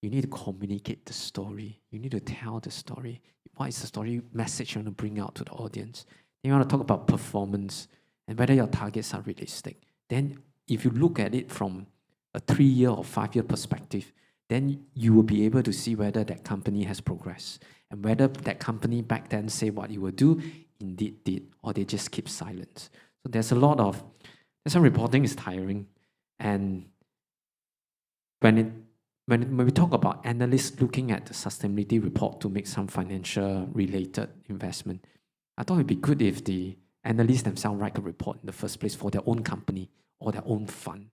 you need to communicate the story. You need to tell the story. What is the story message you want to bring out to the audience? Then you want to talk about performance and whether your targets are realistic. Then if you look at it from a 3-year or 5-year perspective, then you will be able to see whether that company has progressed and whether that company back then say what it will do indeed did, or they just keep silent. So that's why reporting is tiring. And when we talk about analysts looking at the sustainability report to make some financial related investment, I thought it'd be good if the analysts themselves write a report in the first place for their own company or their own fund.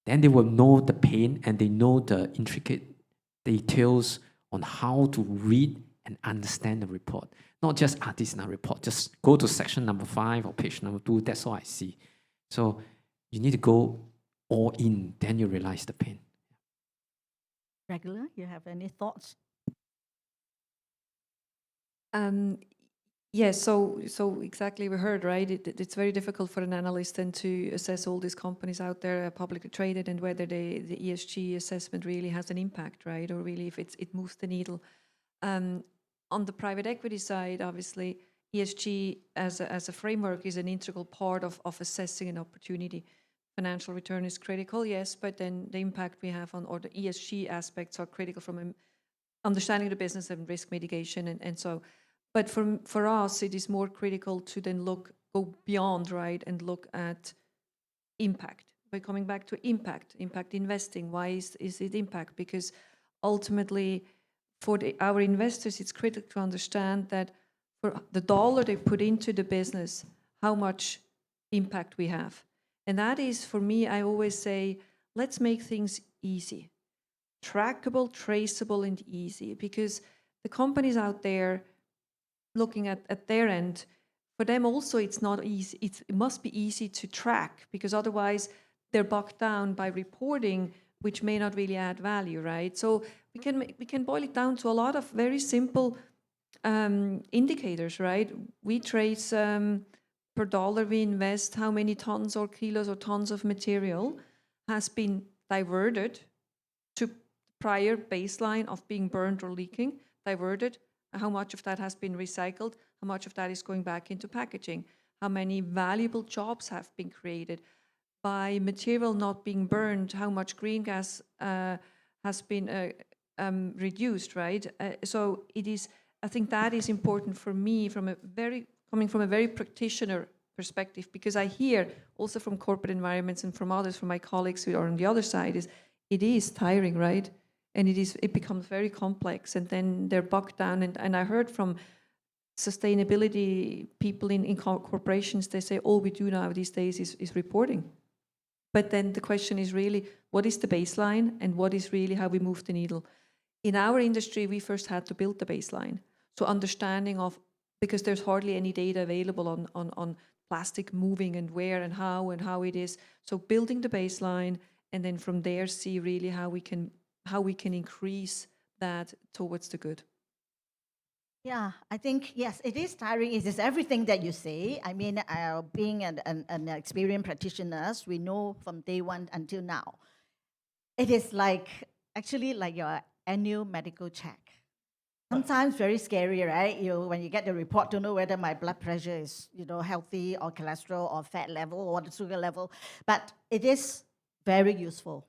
Then they will know the pain and they know the intricate details on how to read and understand the report. Not just, this is a report, just go to section number 5 or page number 2, that's all I see. So you need to go all in, then you realize the pain. Regula, you have any thoughts? Yes, so exactly we heard, right? It's very difficult for an analyst then to assess all these companies out there, publicly traded, and whether the ESG assessment really has an impact, right? Or really if it moves the needle. On the private equity side, obviously, ESG as a framework is an integral part of assessing an opportunity. Financial return is critical, yes, but then the impact we have on, or the ESG aspects are critical from understanding the business and risk mitigation, and so. But for us, it is more critical to then go beyond, right, and look at impact. by coming back to impact investing. Why is it impact? Because ultimately, for our investors, it's critical to understand that for the dollar they put into the business, how much impact we have. And that is, for me, I always say, let's make things easy, trackable, traceable, and easy, because the companies out there looking at their end, for them also it's not easy. It must be easy to track, because otherwise they're bogged down by reporting, which may not really add value, right? So we can boil it down to a lot of very simple indicators, right? We trace per dollar we invest, how many tons or kilos or tons of material has been diverted to prior baseline of being burned or leaking, diverted, how much of that has been recycled, how much of that is going back into packaging, how many valuable jobs have been created. By material not being burned, how much green gas has been reduced, right? So it is, I think that is important for me coming from a very practitioner perspective, because I hear also from corporate environments and from others, from my colleagues who are on the other side, it is tiring, right? And it becomes very complex, and then they're bogged down. And I heard from sustainability people in corporations, they say all we do now these days is reporting. But then the question is really, what is the baseline and what is really how we move the needle? In our industry, we first had to build the baseline. So understanding of, because there's hardly any data available on plastic moving and where and how it is. So building the baseline, and then from there see really how we can increase that towards the good. Yeah, I think, yes, it is tiring. It is everything that you say. I mean, being an experienced practitioner, we know from day one until now, it is actually like your annual medical check. Sometimes very scary, right? When you get the report, don't know whether my blood pressure is, healthy, or cholesterol or fat level or the sugar level. But it is very useful,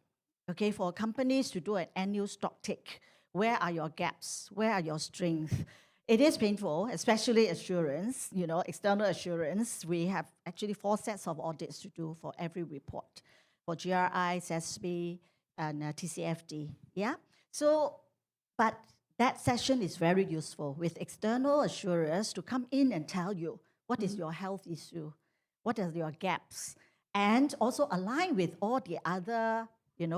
okay, for companies to do an annual stock take. Where are your gaps? Where are your strengths? It is painful, especially assurance, external assurance. We have actually 4 sets of audits to do for every report, for GRI, CESGA, and TCFD, yeah? So, but that session is very useful with external assurers to come in and tell you what is your health issue, what are your gaps, and also align with all the other,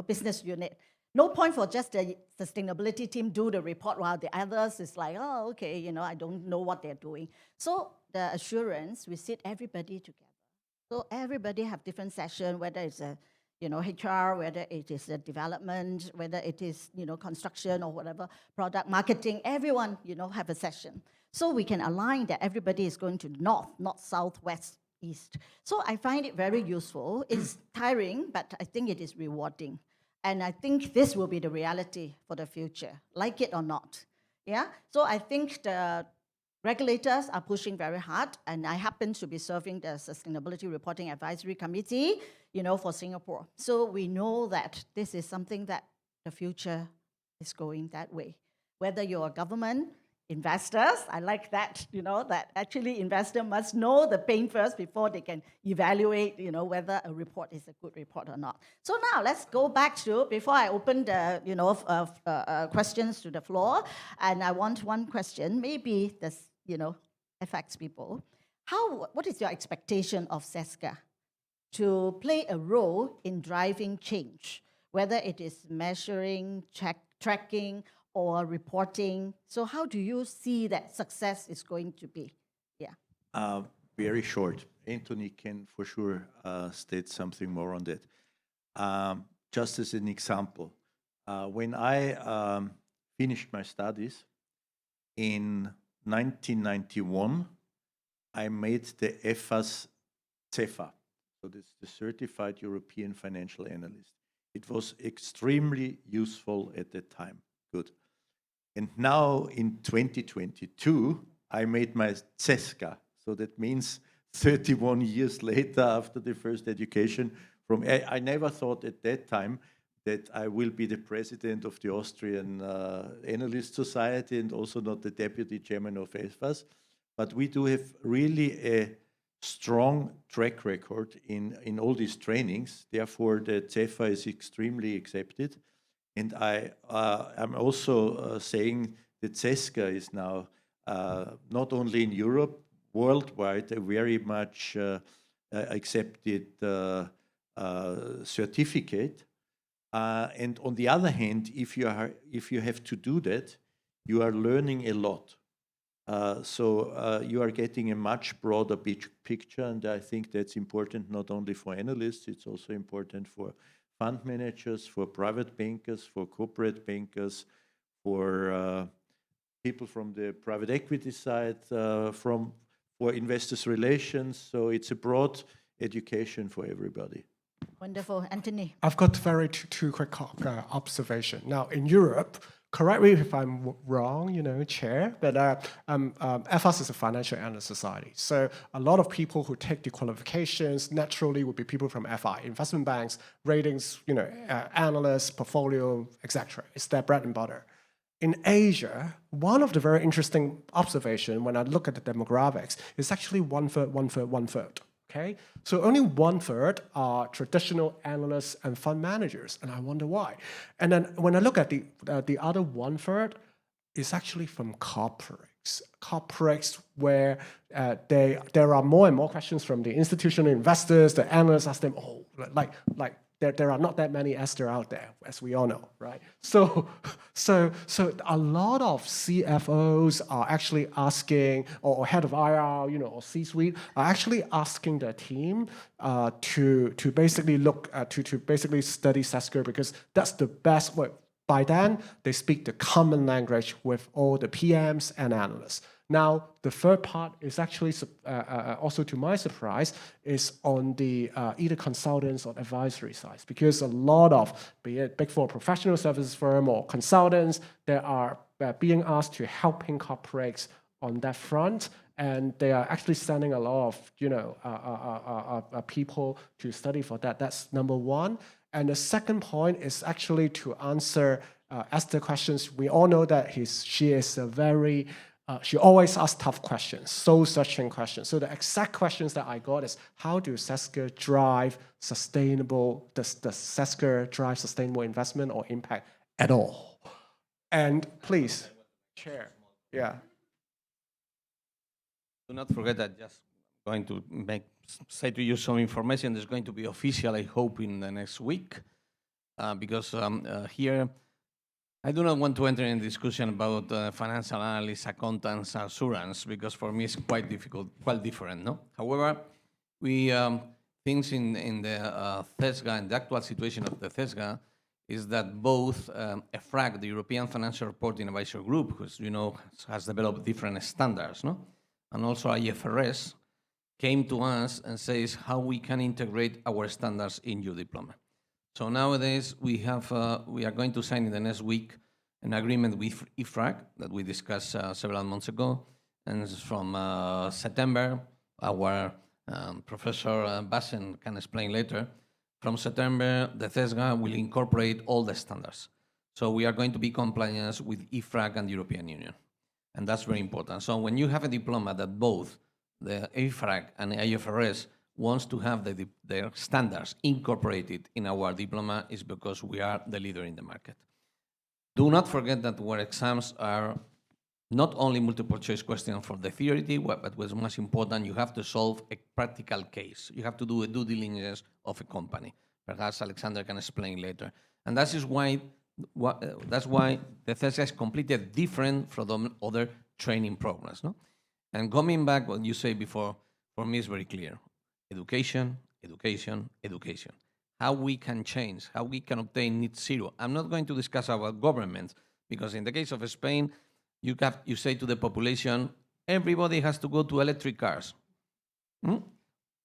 business unit. No point for just the sustainability team do the report while the others is like, oh, okay, I don't know what they're doing. So the assurance, we sit everybody together. So everybody have different session, whether it's a, HR, whether it is a development, whether it is, construction or whatever, product marketing, everyone, have a session. So we can align that everybody is going to north, not south, west, east. So I find it very useful. It's tiring, but I think it is rewarding. And I think this will be the reality for the future, like it or not. Yeah. So I think the regulators are pushing very hard, and I happen to be serving the Sustainability Reporting Advisory Committee, for Singapore. So we know that this is something that the future is going that way. Whether you're a government, investors, I like that, that actually investor must know the pain first before they can evaluate, whether a report is a good report or not. So now let's go back to, before I open the, questions to the floor, and I want one question, maybe this, affects people. What is your expectation of CESGA to play a role in driving change, whether it is measuring, tracking, or reporting? So how do you see that success is going to be? Yeah. Very short. Anthony can for sure state something more on that. Just as an example, when I finished my studies in 1991, I made the EFFAS CEFA, so this is the Certified European Financial Analyst. It was extremely useful at that time. Good. And now in 2022, I made my CESGA. So that means 31 years later, after the first education, I never thought at that time that I will be the president of the Austrian Analyst Society and also not the deputy chairman of EFFAS. But we do have really a strong track record in all these trainings. Therefore, the CEFA is extremely accepted. And I'm also saying that CESGA is now not only in Europe, worldwide, a very much accepted certificate. And on the other hand, if you have to do that, you are learning a lot. So you are getting a much broader picture, and I think that's important not only for analysts, it's also important for fund managers, for private bankers, for corporate bankers, for people from the private equity side, for investors' relations. So it's a broad education for everybody. Wonderful. Anthony. I've got two quick observations. Now, in Europe, correct me if I'm wrong, Chair, but EFFAS is a financial analyst society. So a lot of people who take the qualifications naturally would be people from FI, investment banks, ratings, analysts, portfolio, etc. It's their bread and butter. In Asia, one of the very interesting observations when I look at the demographics is actually 1/3, 1/3, 1/3. Okay, so only 1/3 are traditional analysts and fund managers, and I wonder why. And then when I look at the other 1/3, it's actually from corporates where there are more and more questions from the institutional investors. The analysts ask them, there are not that many Esther out there, as we all know, right? So a lot of CFOs are actually asking, or head of IR, or C-suite, are actually asking their team to basically to basically study CESGA, because that's the best way. By then, they speak the common language with all the PMs and analysts. Now, the third part is actually, also to my surprise, is on the either consultants or advisory side, because a lot of, be it Big Four professional services firm or consultants, they are being asked to helping corporates on that front, and they are actually sending a lot of people to study for that. That's number one. And the second point is actually to answer Esther's questions. We all know that she is a very she always asks tough questions, soul-searching questions. So the exact questions that I got is, how do CESGA drive sustainable, does CESGA drive sustainable investment or impact at all? And please, Chair, yeah. Do not forget that just going to say to you some information that's going to be official, I hope, in the next week, because here, I do not want to enter in discussion about financial analysts, accountants, assurance, because for me it's quite difficult, quite different, no? However, we things in the CESGA, and the actual situation of the CESGA, is that both EFFRAG, the European Financial Reporting Advisory Group, which has developed different standards, no? And also IFRS, came to us and says how we can integrate our standards in your diploma. So nowadays we are going to sign in the next week an agreement with EFFRAG that we discussed several months ago, and from September, our Professor Bassen can explain later. From September, the CESGA will incorporate all the standards. So we are going to be compliant with EFFRAG and the European Union, and that's very important. So when you have a diploma that both the EFFRAG and IFRS wants to have their standards incorporated in our diploma, is because we are the leader in the market. Do not forget that our exams are not only multiple choice questions for the theory, but what's most important, you have to solve a practical case. You have to do a due diligence of a company. Perhaps Alexander can explain later. And that is why that's why the CESGA is completely different from the other training programs, no? And coming back, what you say before, for me is very clear. Education, education, education. How we can change, how we can obtain net zero. I'm not going to discuss about government, because in the case of Spain, you say to the population, everybody has to go to electric cars.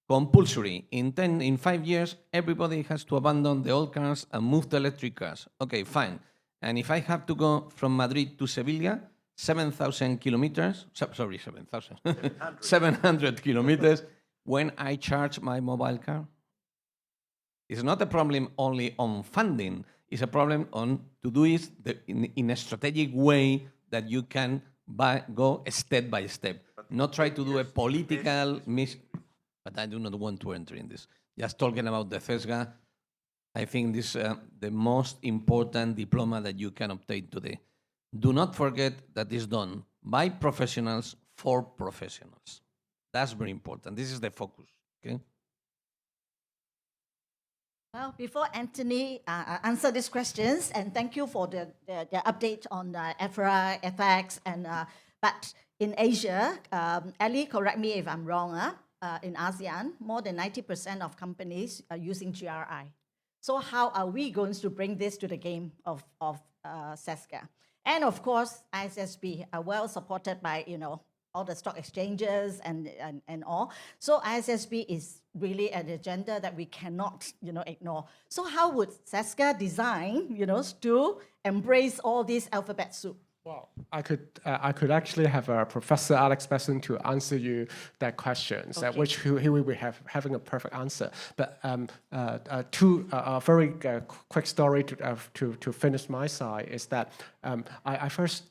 Compulsory. In 5 years, everybody has to abandon the old cars and move to electric cars. Okay, fine. And if I have to go from Madrid to Sevilla, 7,000 kilometers, sorry, 7,000, 700 kilometers, when I charge my mobile car? It's not a problem only on funding, it's a problem on to do it in a strategic way that you can go step by step. Not try to do a political but I do not want to enter in this. Just talking about the CESGA, I think this is the most important diploma that you can obtain today. Do not forget that it's done by professionals for professionals. That's very important. This is the focus, okay? Well, before Anthony answer these questions, and thank you for the update on EFRA, FX, and but in Asia, Ali, correct me if I'm wrong, in ASEAN, more than 90% of companies are using GRI. So how are we going to bring this to the game of CESGA? And of course, ISSB are well supported by, all the stock exchanges and all. So ISSB is really an agenda that we cannot, ignore. So how would CESGA design, to embrace all these alphabet soup? Well, I could actually have Professor Alex Bassen to answer you that question, Okay. which he will be having a perfect answer. But two very quick story to finish my side is that I first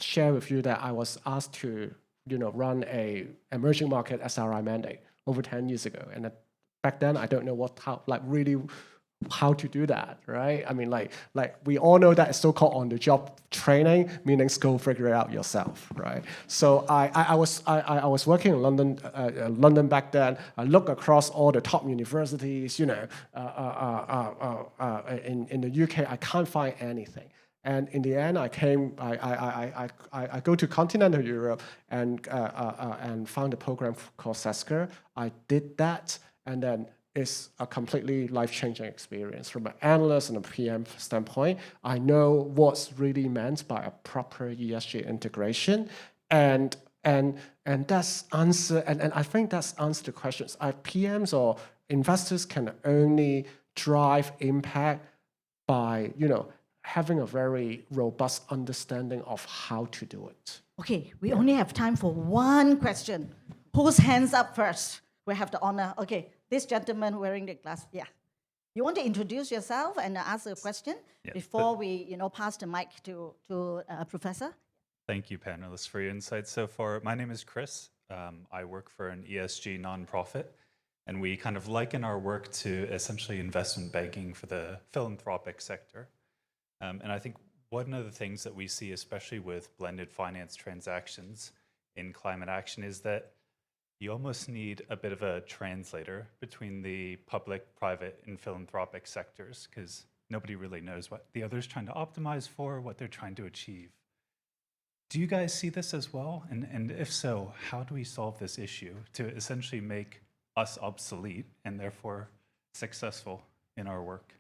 share with you that I was asked to run a emerging market SRI mandate over 10 years ago, and back then I don't know how to do that, right? I mean, like we all know that it's so-called on-the-job training, meaning go figure it out yourself, right? So I was working in London back then. I looked across all the top universities, in the UK. I can't find anything. And in the end, I go to continental Europe and found a program called CESGA. I did that, and then it's a completely life-changing experience. From an analyst and a PM standpoint, I know what's really meant by a proper ESG integration, and that's answer. And I think that's answer the questions. PMs or investors can only drive impact by having a very robust understanding of how to do it. Okay, we only have time for one question. Whose hands up first? We have the honor. Okay, this gentleman wearing the glass. Yeah. You want to introduce yourself and ask a question before we pass the mic to Professor? Thank you, panelists, for your insights so far. My name is Chris. I work for an ESG nonprofit, and we kind of liken our work to essentially investment banking for the philanthropic sector. And I think one of the things that we see, especially with blended finance transactions in climate action, is that you almost need a bit of a translator between the public, private, and philanthropic sectors, because nobody really knows what the other's trying to optimize for, what they're trying to achieve. Do you guys see this as well? And if so, how do we solve this issue to essentially make us obsolete and therefore successful in our work?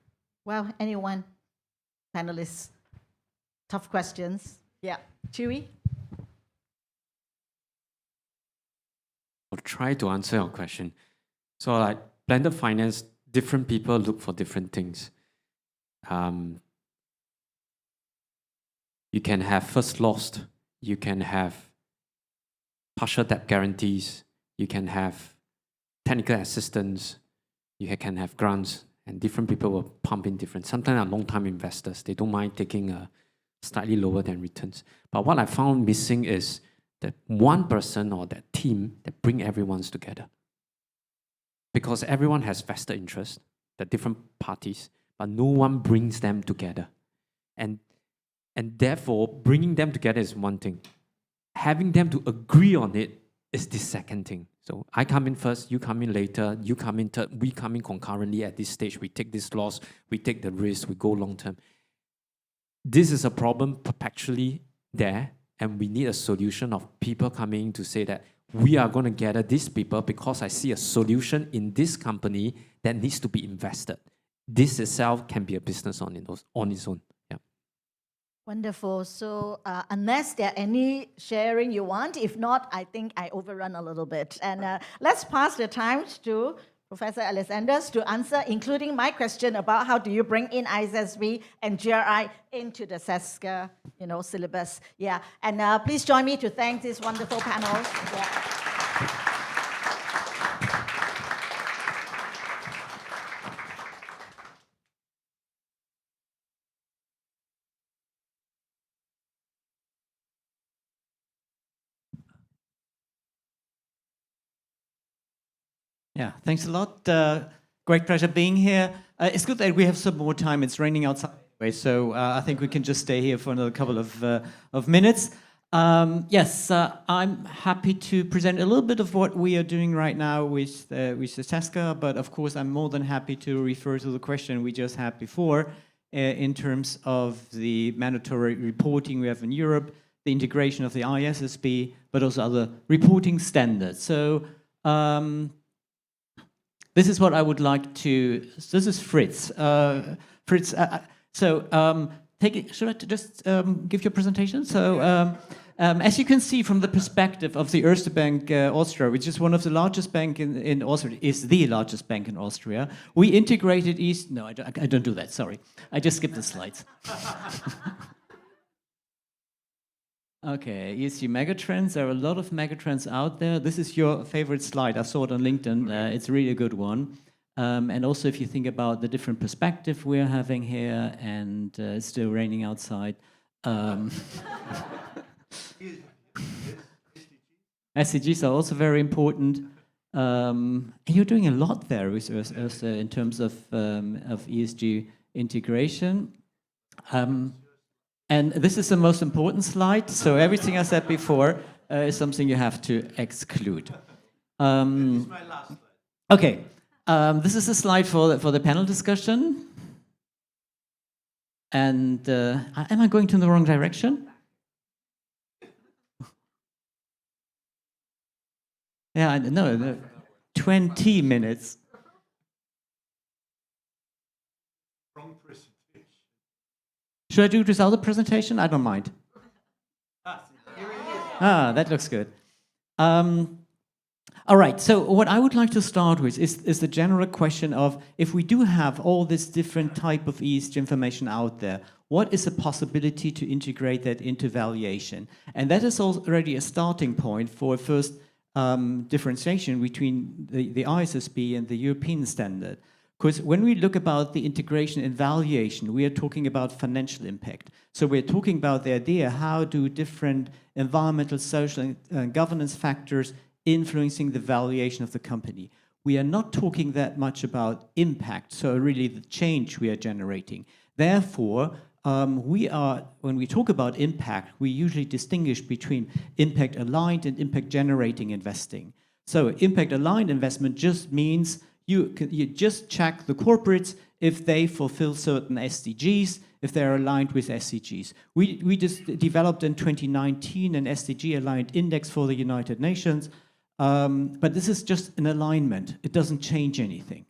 Well, anyone? Panelists? Tough questions. Yeah. Chee Wee? I'll try to answer your question. So like blended finance, different people look for different things. You can have first loss, you can have partial debt guarantees, you can have technical assistance, you can have grants, and different people will pump in different. Sometimes are long-time investors. They don't mind taking a slightly lower than returns. But what I found missing is that one person or that team that bring everyone together. Because everyone has vested interest, the different parties, but no one brings them together. And therefore, bringing them together is one thing. Having them to agree on it is the second thing. So I come in first, you come in later, you come in third, we come in concurrently at this stage. We take this loss, we take the risk, we go long term. This is a problem perpetually there, and we need a solution of people coming to say that we are going to gather these people because I see a solution in this company that needs to be invested. This itself can be a business on its own. Yeah. Wonderful. So unless there are any sharing you want, if not, I think I overrun a little bit. And let's pass the time to Professor Alexander to answer, including my question about how do you bring in ISSB and GRI into the CESGA, syllabus. Yeah. And please join me to thank this wonderful panel. Yeah. Yeah, thanks a lot. Great pleasure being here. It's good that we have some more time. It's raining outside anyway, so I think we can just stay here for another couple of minutes. Yes, I'm happy to present a little bit of what we are doing right now with the CESGA, but of course I'm more than happy to refer to the question we just had before in terms of the mandatory reporting we have in Europe, the integration of the ISSB, but also other reporting standards. So this is what I would like to. This is Fritz. Fritz. Should I just give you a presentation? So, as you can see from the perspective of the Erste Bank Austria, which is one of the largest banks in Austria, is the largest bank in Austria. We integrated East. No, I don't do that. Sorry, I just skipped the slides. Okay, ESG megatrends. There are a lot of megatrends out there. This is your favorite slide. I saw it on LinkedIn. It's really a good one. And also, if you think about the different perspective we're having here, and it's still raining outside. SDGs are also very important. And you're doing a lot there with Erste in terms of ESG integration. And this is the most important slide, so everything I said before is something you have to exclude. This is my last slide. Okay, this is a slide for the panel discussion. And am I going to the wrong direction? Yeah, no, 20 minutes. Should I do this other presentation? I don't mind. That looks good. All right, so what I would like to start with is the general question of, if we do have all this different type of ESG information out there, what is the possibility to integrate that into valuation? And that is already a starting point for a first differentiation between the ISSB and the European standard. Because when we look about the integration and valuation, we are talking about financial impact. So we're talking about the idea, how do different environmental, social, and governance factors influencing the valuation of the company. We are not talking that much about impact, so really the change we are generating. Therefore, when we talk about impact, we usually distinguish between impact-aligned and impact-generating investing. So impact-aligned investment just means you just check the corporates if they fulfill certain SDGs, if they're aligned with SDGs. We just developed in 2019 an SDG-aligned index for the United Nations, but this is just an alignment. It doesn't change anything.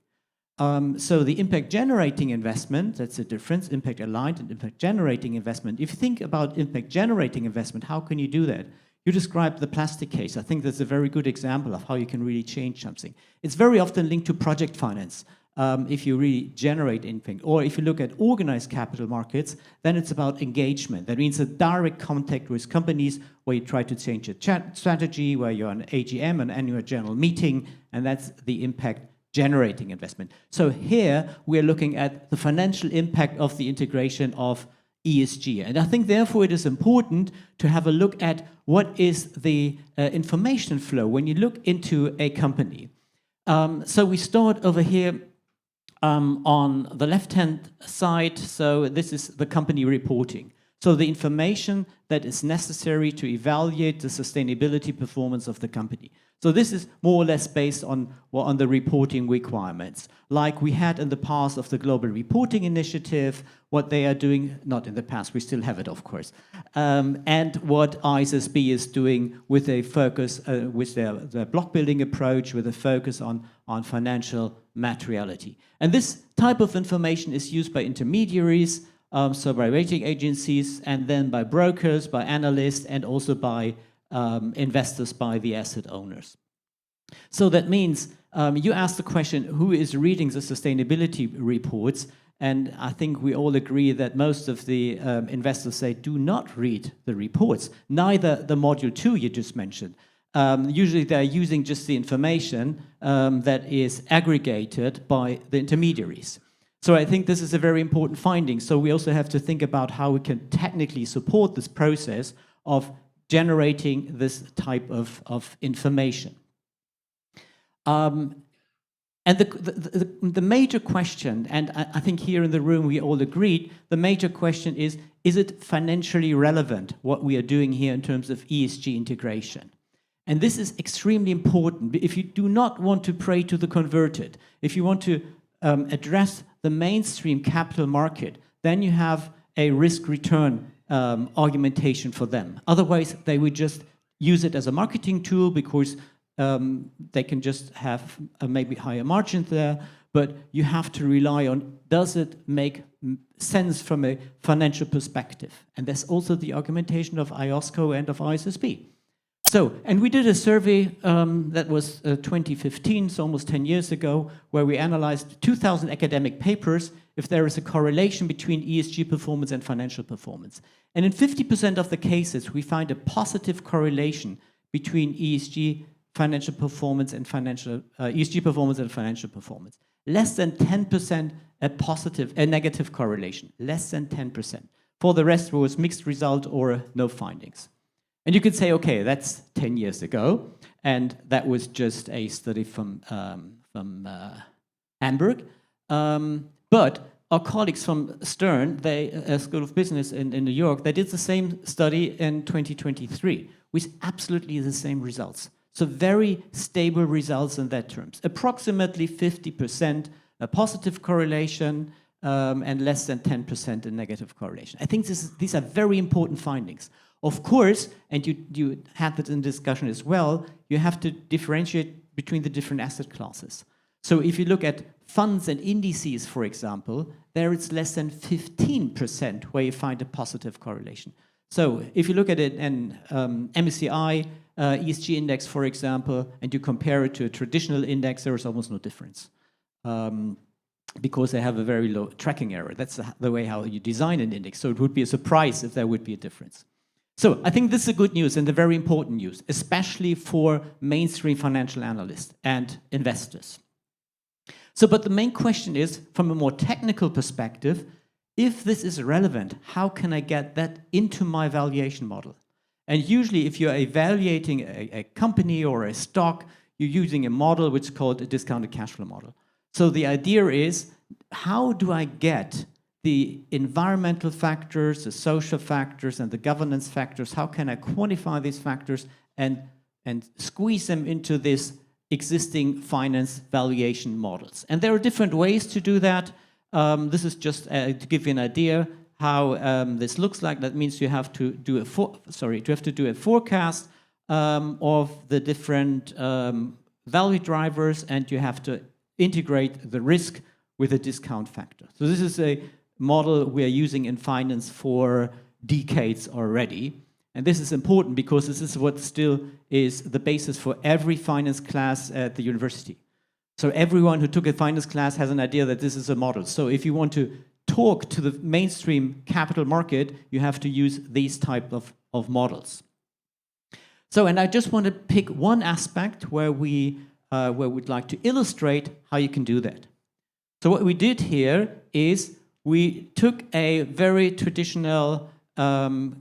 So the impact-generating investment, that's the difference, impact-aligned and impact-generating investment. If you think about impact-generating investment, how can you do that? You described the plastic case. I think that's a very good example of how you can really change something. It's very often linked to project finance, if you really generate impact. Or if you look at organized capital markets, then it's about engagement. That means a direct contact with companies where you try to change a strategy, where you're on AGM, an annual general meeting, and that's the impact-generating investment. So here we're looking at the financial impact of the integration of ESG. And I think therefore it is important to have a look at what is the information flow when you look into a company. So we start over here on the left-hand side. So this is the company reporting. So the information that is necessary to evaluate the sustainability performance of the company. So this is more or less based on the reporting requirements, like we had in the past of the Global Reporting Initiative, what they are doing, not in the past, we still have it, of course, and what ISSB is doing with a focus, with their block building approach, with a focus on financial materiality. And this type of information is used by intermediaries, so by rating agencies, and then by brokers, by analysts, and also by investors, by the asset owners. So that means you asked the question, who is reading the sustainability reports? And I think we all agree that most of the investors say do not read the reports, neither the module 2 you just mentioned. Usually they're using just the information that is aggregated by the intermediaries. So I think this is a very important finding. So we also have to think about how we can technically support this process of generating this type of information. And the major question, and I think here in the room we all agreed, the major question is it financially relevant what we are doing here in terms of ESG integration? And this is extremely important. If you do not want to pray to the converted, if you want to address the mainstream capital market, then you have a risk-return argumentation for them. Otherwise, they would just use it as a marketing tool because they can just have a maybe higher margin there, but you have to rely on, does it make sense from a financial perspective? And that's also the argumentation of IOSCO and of ISSB. So, and we did a survey that was 2015, so almost 10 years ago, where we analyzed 2,000 academic papers if there is a correlation between ESG performance and financial performance. And in 50% of the cases, we find a positive correlation between ESG financial performance and ESG performance and financial performance. Less than 10% a negative correlation, less than 10%. For the rest, it was mixed result or no findings. And you could say, okay, that's 10 years ago, and that was just a study from Hamburg. But our colleagues from Stern, School of Business in New York, they did the same study in 2023 with absolutely the same results. So very stable results in that terms. Approximately 50% a positive correlation and less than 10% a negative correlation. I think these are very important findings. Of course, and you had that in discussion as well, you have to differentiate between the different asset classes. So if you look at funds and indices, for example, there it's less than 15% where you find a positive correlation. So if you look at it in MSCI, ESG index, for example, and you compare it to a traditional index, there is almost no difference because they have a very low tracking error. That's the way how you design an index. So it would be a surprise if there would be a difference. So I think this is a good news and a very important news, especially for mainstream financial analysts and investors. So, but the main question is, from a more technical perspective, if this is relevant, how can I get that into my valuation model? And usually, if you're evaluating a company or a stock, you're using a model which is called a discounted cash flow model. So the idea is, how do I get the environmental factors, the social factors, and the governance factors, how can I quantify these factors and squeeze them into this existing finance valuation models? And there are different ways to do that. This is just to give you an idea how this looks like. That means you have to do a forecast of the different value drivers, and you have to integrate the risk with a discount factor. So this is a model we are using in finance for decades already. And this is important because this is what still is the basis for every finance class at the university. So everyone who took a finance class has an idea that this is a model. So if you want to talk to the mainstream capital market, you have to use these type of models. So, and I just want to pick one aspect where we'd like to illustrate how you can do that. So what we did here is we took a very traditional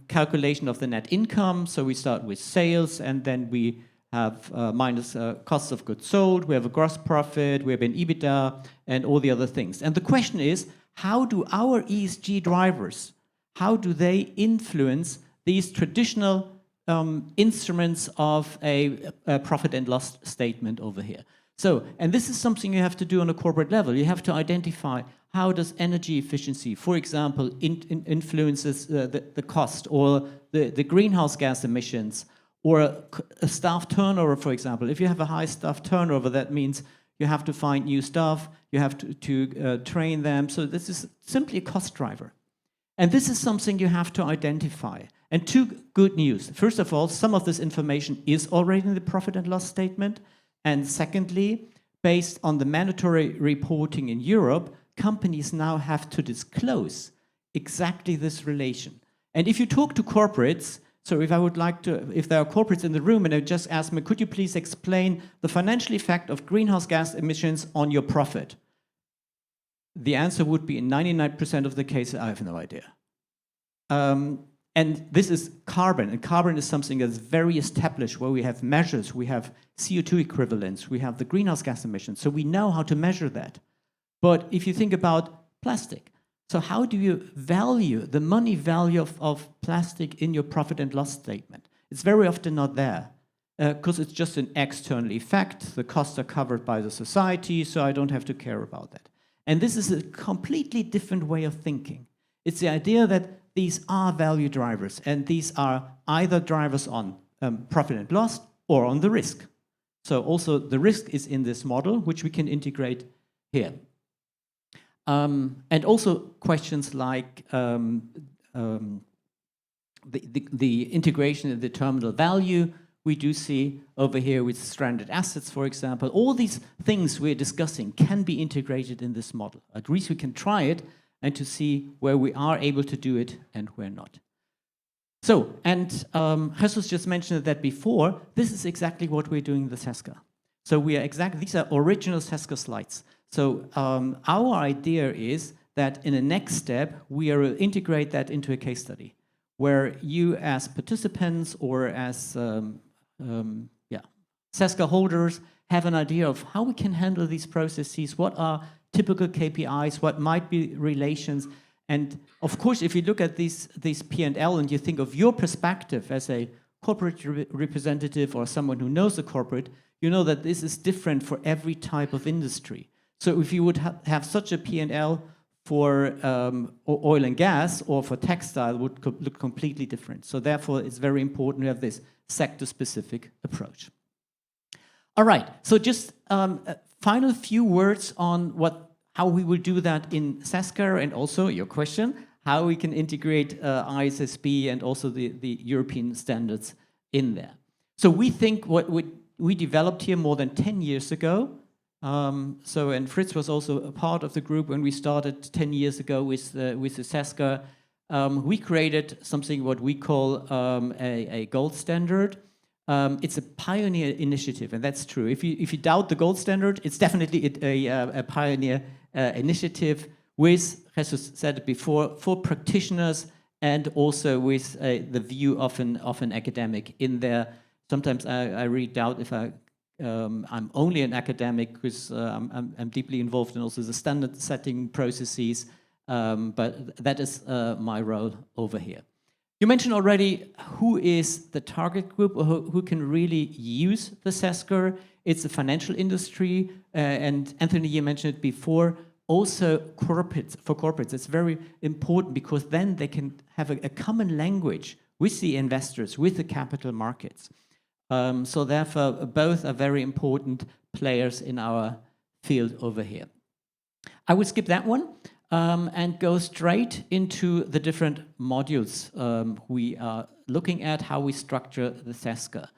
calculation of the net income. So we start with sales, and then we have minus costs of goods sold. We have a gross profit, we have an EBITDA, and all the other things. And the question is, how do our ESG drivers, how do they influence these traditional instruments of a profit and loss statement over here? So, and this is something you have to do on a corporate level. You have to identify how does energy efficiency, for example, influences the cost, or the greenhouse gas emissions, or a staff turnover, for example. If you have a high staff turnover, that means you have to find new staff, you have to train them. So this is simply a cost driver. And this is something you have to identify. And two good news. First of all, some of this information is already in the profit and loss statement. And secondly, based on the mandatory reporting in Europe, companies now have to disclose exactly this relation. And if you talk to corporates, so if there are corporates in the room and I just ask me, could you please explain the financial effect of greenhouse gas emissions on your profit? The answer would be in 99% of the cases, I have no idea. And this is carbon, and carbon is something that's very established, where we have measures, we have CO2 equivalents, we have the greenhouse gas emissions, so we know how to measure that. But if you think about plastic, so how do you value the money value of plastic in your profit and loss statement? It's very often not there, because it's just an external effect, the costs are covered by the society, so I don't have to care about that. And this is a completely different way of thinking. It's the idea that these are value drivers, and these are either drivers on profit and loss or on the risk. So also the risk is in this model, which we can integrate here. And also questions like the integration of the terminal value, we do see over here with stranded assets, for example. All these things we're discussing can be integrated in this model. At least we can try it, and to see where we are able to do it and where not. So, and Jesús just mentioned that before, this is exactly what we're doing in the CESGA. So we are exactly, these are original CESGA slides. So our idea is that in the next step, we are integrate that into a case study, where you as participants or as CESGA holders have an idea of how we can handle these processes, what are typical KPIs, what might be relations. And of course, if you look at these P&L and you think of your perspective as a corporate representative or someone who knows the corporate, you know that this is different for every type of industry. So if you would have such a P&L for oil and gas or for textile, would look completely different. So therefore, it's very important to have this sector-specific approach. All right, so just final few words on how we will do that in CESGA, and also your question, how we can integrate ISSB and also the European standards in there. So we think what we developed here more than 10 years ago. And Fritz was also a part of the group when we started 10 years ago with the CESGA. We created something what we call a gold standard. It's a pioneer initiative, and that's true. If you doubt the gold standard, it's definitely a pioneer initiative with, Jesús said it before, for practitioners and also with the view of an academic in there. Sometimes I really doubt if I'm only an academic, because I'm deeply involved in also the standard setting processes, but that is my role over here. You mentioned already who is the target group, or who can really use the CESGA. It's the financial industry, and Anthony, you mentioned it before, also corporates. For corporates, it's very important because then they can have a common language with the investors, with the capital markets. So therefore, both are very important players in our field over here. I will skip that one and go straight into the different modules we are looking at, how we structure the CESGA.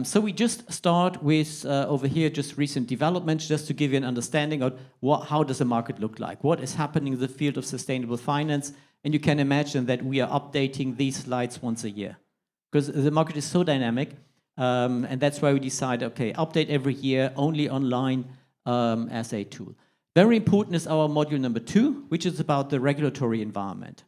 So we just start with, over here, just recent developments, just to give you an understanding of how does the market look like, what is happening in the field of sustainable finance. And you can imagine that we are updating these slides once a year, because the market is so dynamic. And that's why we decide, okay, update every year, only online as a tool. Very important is our module number 2, which is about the regulatory environment.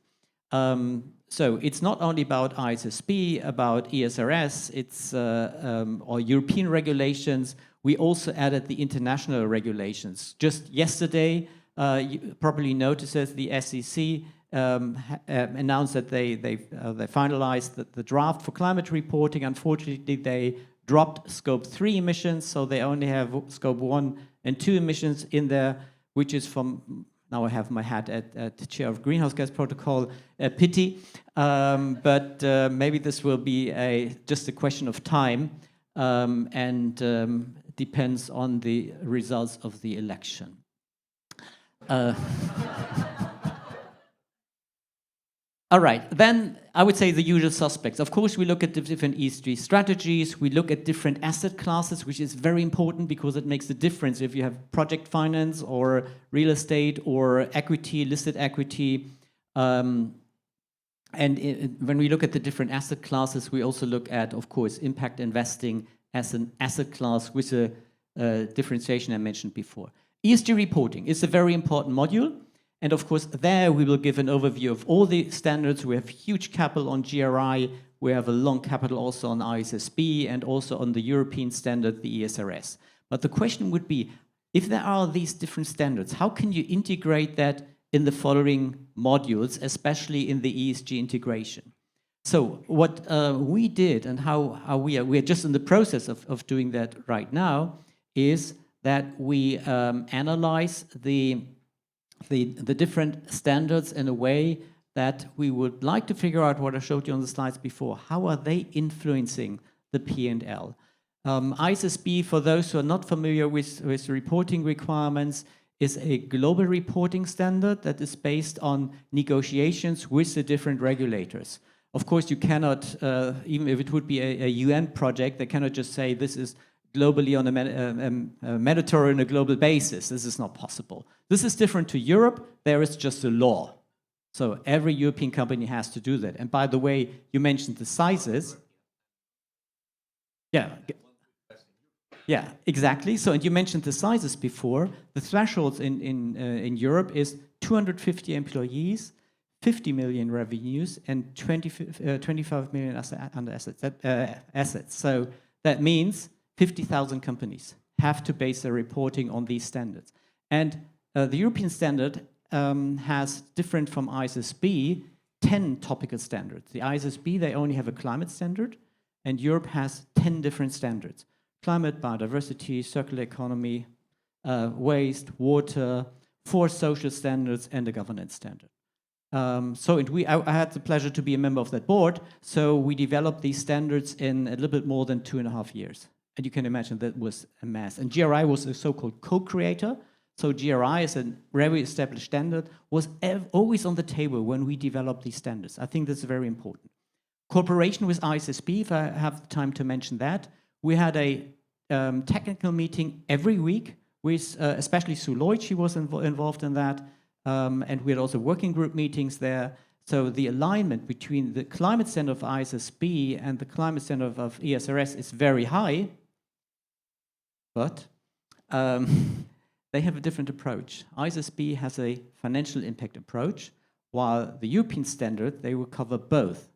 So it's not only about ISSB, about ESRS, it's or European regulations. We also added the international regulations. Just yesterday, you probably noticed that the SEC announced that they finalized the draft for climate reporting. Unfortunately, they dropped scope 3 emissions, so they only have scope 1 and 2 emissions in there, which is from, now I have my hat at the chair of Greenhouse Gas Protocol, a pity, but maybe this will be just a question of time, and depends on the results of the election. All right, then I would say the usual suspects. Of course, we look at the different ESG strategies. We look at different asset classes, which is very important because it makes a difference if you have project finance or real estate or equity, listed equity. When we look at the different asset classes, we also look at, of course, impact investing as an asset class with a differentiation I mentioned before. ESG reporting is a very important module. And of course, there we will give an overview of all the standards. We have huge capital on GRI. We have a long capital also on ISSB and also on the European standard, the ESRS. But the question would be, if there are these different standards, how can you integrate that in the following modules, especially in the ESG integration? So what we did and how we are just in the process of doing that right now is that we analyze the different standards in a way that we would like to figure out what I showed you on the slides before. How are they influencing the P&L? ISSB, for those who are not familiar with reporting requirements, is a global reporting standard that is based on negotiations with the different regulators. Of course, you cannot, even if it would be a UN project, they cannot just say this is globally on a mandatory on a global basis. This is not possible. This is different to Europe. There is just a law. So every European company has to do that. And by the way, you mentioned the sizes. Yeah, exactly. So, and you mentioned the sizes before. The thresholds in Europe is 250 employees, 50 million revenues, and 25 million assets. So that means 50,000 companies have to base their reporting on these standards. And the European standard has, different from ISSB, 10 topical standards. The ISSB, they only have a climate standard, and Europe has 10 different standards. Climate, biodiversity, circular economy, waste, water, 4 social standards, and a governance standard. I had the pleasure to be a member of that board, so we developed these standards in a little bit more than 2.5 years. And you can imagine that was a mess. And GRI was a so-called co-creator. So GRI is a very established standard, was always on the table when we developed these standards. I think that's very important. Cooperation with ISSB, if I have time to mention that, we had a technical meeting every week with especially Sue Lloyd, she was involved in that, and we had also working group meetings there. So the alignment between the climate standard of ISSB and the climate standard of ESRS is very high, but they have a different approach. ISSB has a financial impact approach, while the European standard, they will cover both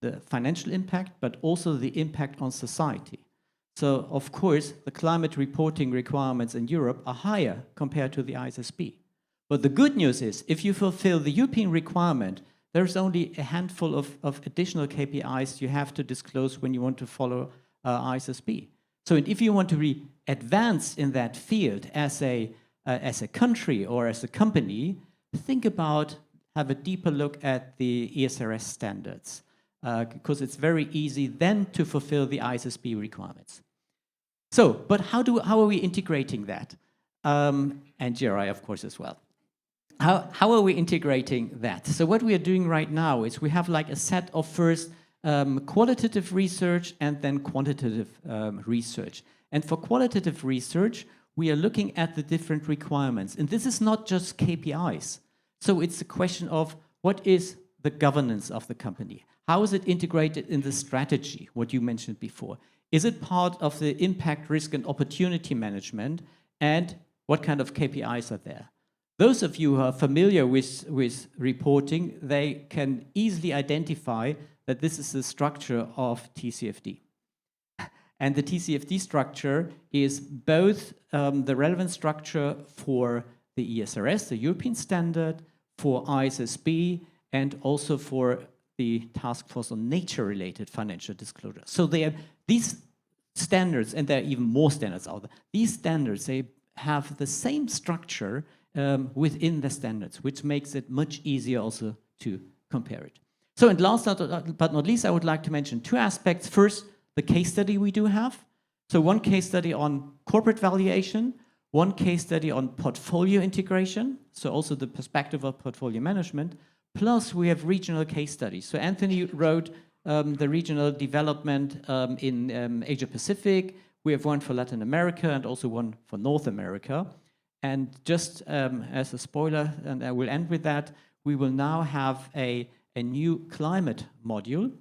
the financial impact, but also the impact on society. So, of course, the climate reporting requirements in Europe are higher compared to the ISSB. But the good news is, if you fulfill the European requirement, there's only a handful of additional KPIs you have to disclose when you want to follow ISSB. So if you want to be advanced in that field as a country or as a company, think about, have a deeper look at the ESRS standards, because it's very easy then to fulfill the ISSB requirements. So, but how are we integrating that? And GRI, of course, as well. How are we integrating that? So what we are doing right now is we have like a set of first qualitative research and then quantitative research. And for qualitative research, we are looking at the different requirements. And this is not just KPIs. So it's a question of what is the governance of the company? How is it integrated in the strategy, what you mentioned before? Is it part of the impact, risk, and opportunity management? And what kind of KPIs are there? Those of you who are familiar with reporting, they can easily identify that this is the structure of TCFD. And the TCFD structure is both the relevant structure for the ESRS, the European standard, for ISSB, and also for the Task Force on Nature-related Financial Disclosure. So these standards, and there are even more standards out there, these standards, they have the same structure within the standards, which makes it much easier also to compare it. So, and last but not least, I would like to mention 2 aspects. First, the case study we do have. So one case study on corporate valuation, one case study on portfolio integration, so also the perspective of portfolio management, plus we have regional case studies. So Anthony wrote the regional development in Asia Pacific. We have one for Latin America and also one for North America. And just as a spoiler, and I will end with that, we will now have a new climate module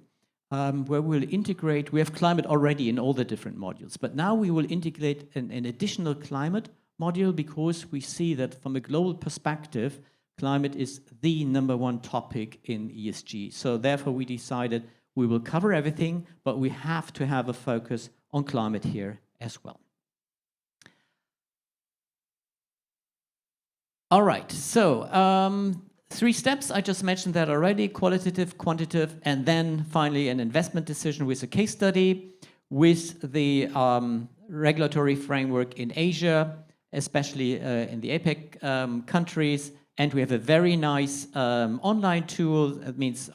where we'll integrate, we have climate already in all the different modules, but now we will integrate an additional climate module because we see that from a global perspective, climate is the #1 topic in ESG. So therefore we decided we will cover everything, but we have to have a focus on climate here as well. All right, so 3 steps, I just mentioned that already: qualitative, quantitative, and then finally an investment decision with a case study, with the regulatory framework in Asia, especially in the APEC countries. And we have a very nice online tool. That means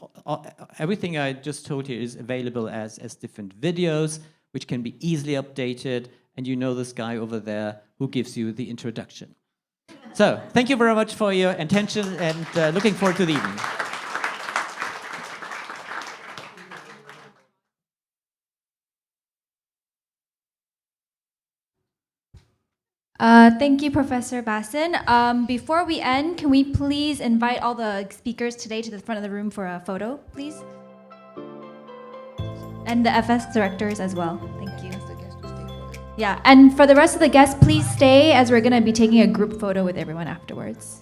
everything I just told you is available as different videos, which can be easily updated. And you know this guy over there who gives you the introduction. So thank you very much for your attention, and looking forward to the evening. Thank you, Professor Bassen. Before we end, can we please invite all the speakers today to the front of the room for a photo, please? And the FS directors as well. Thank you. Yeah, and for the rest of the guests, please stay, as we're going to be taking a group photo with everyone afterwards.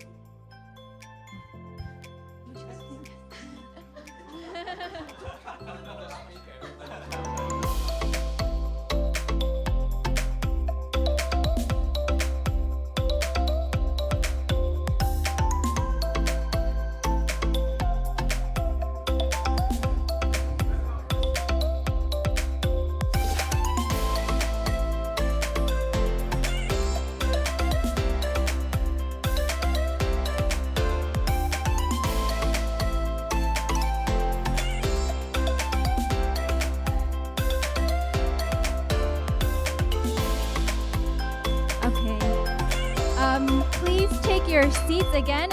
Please take your seats again.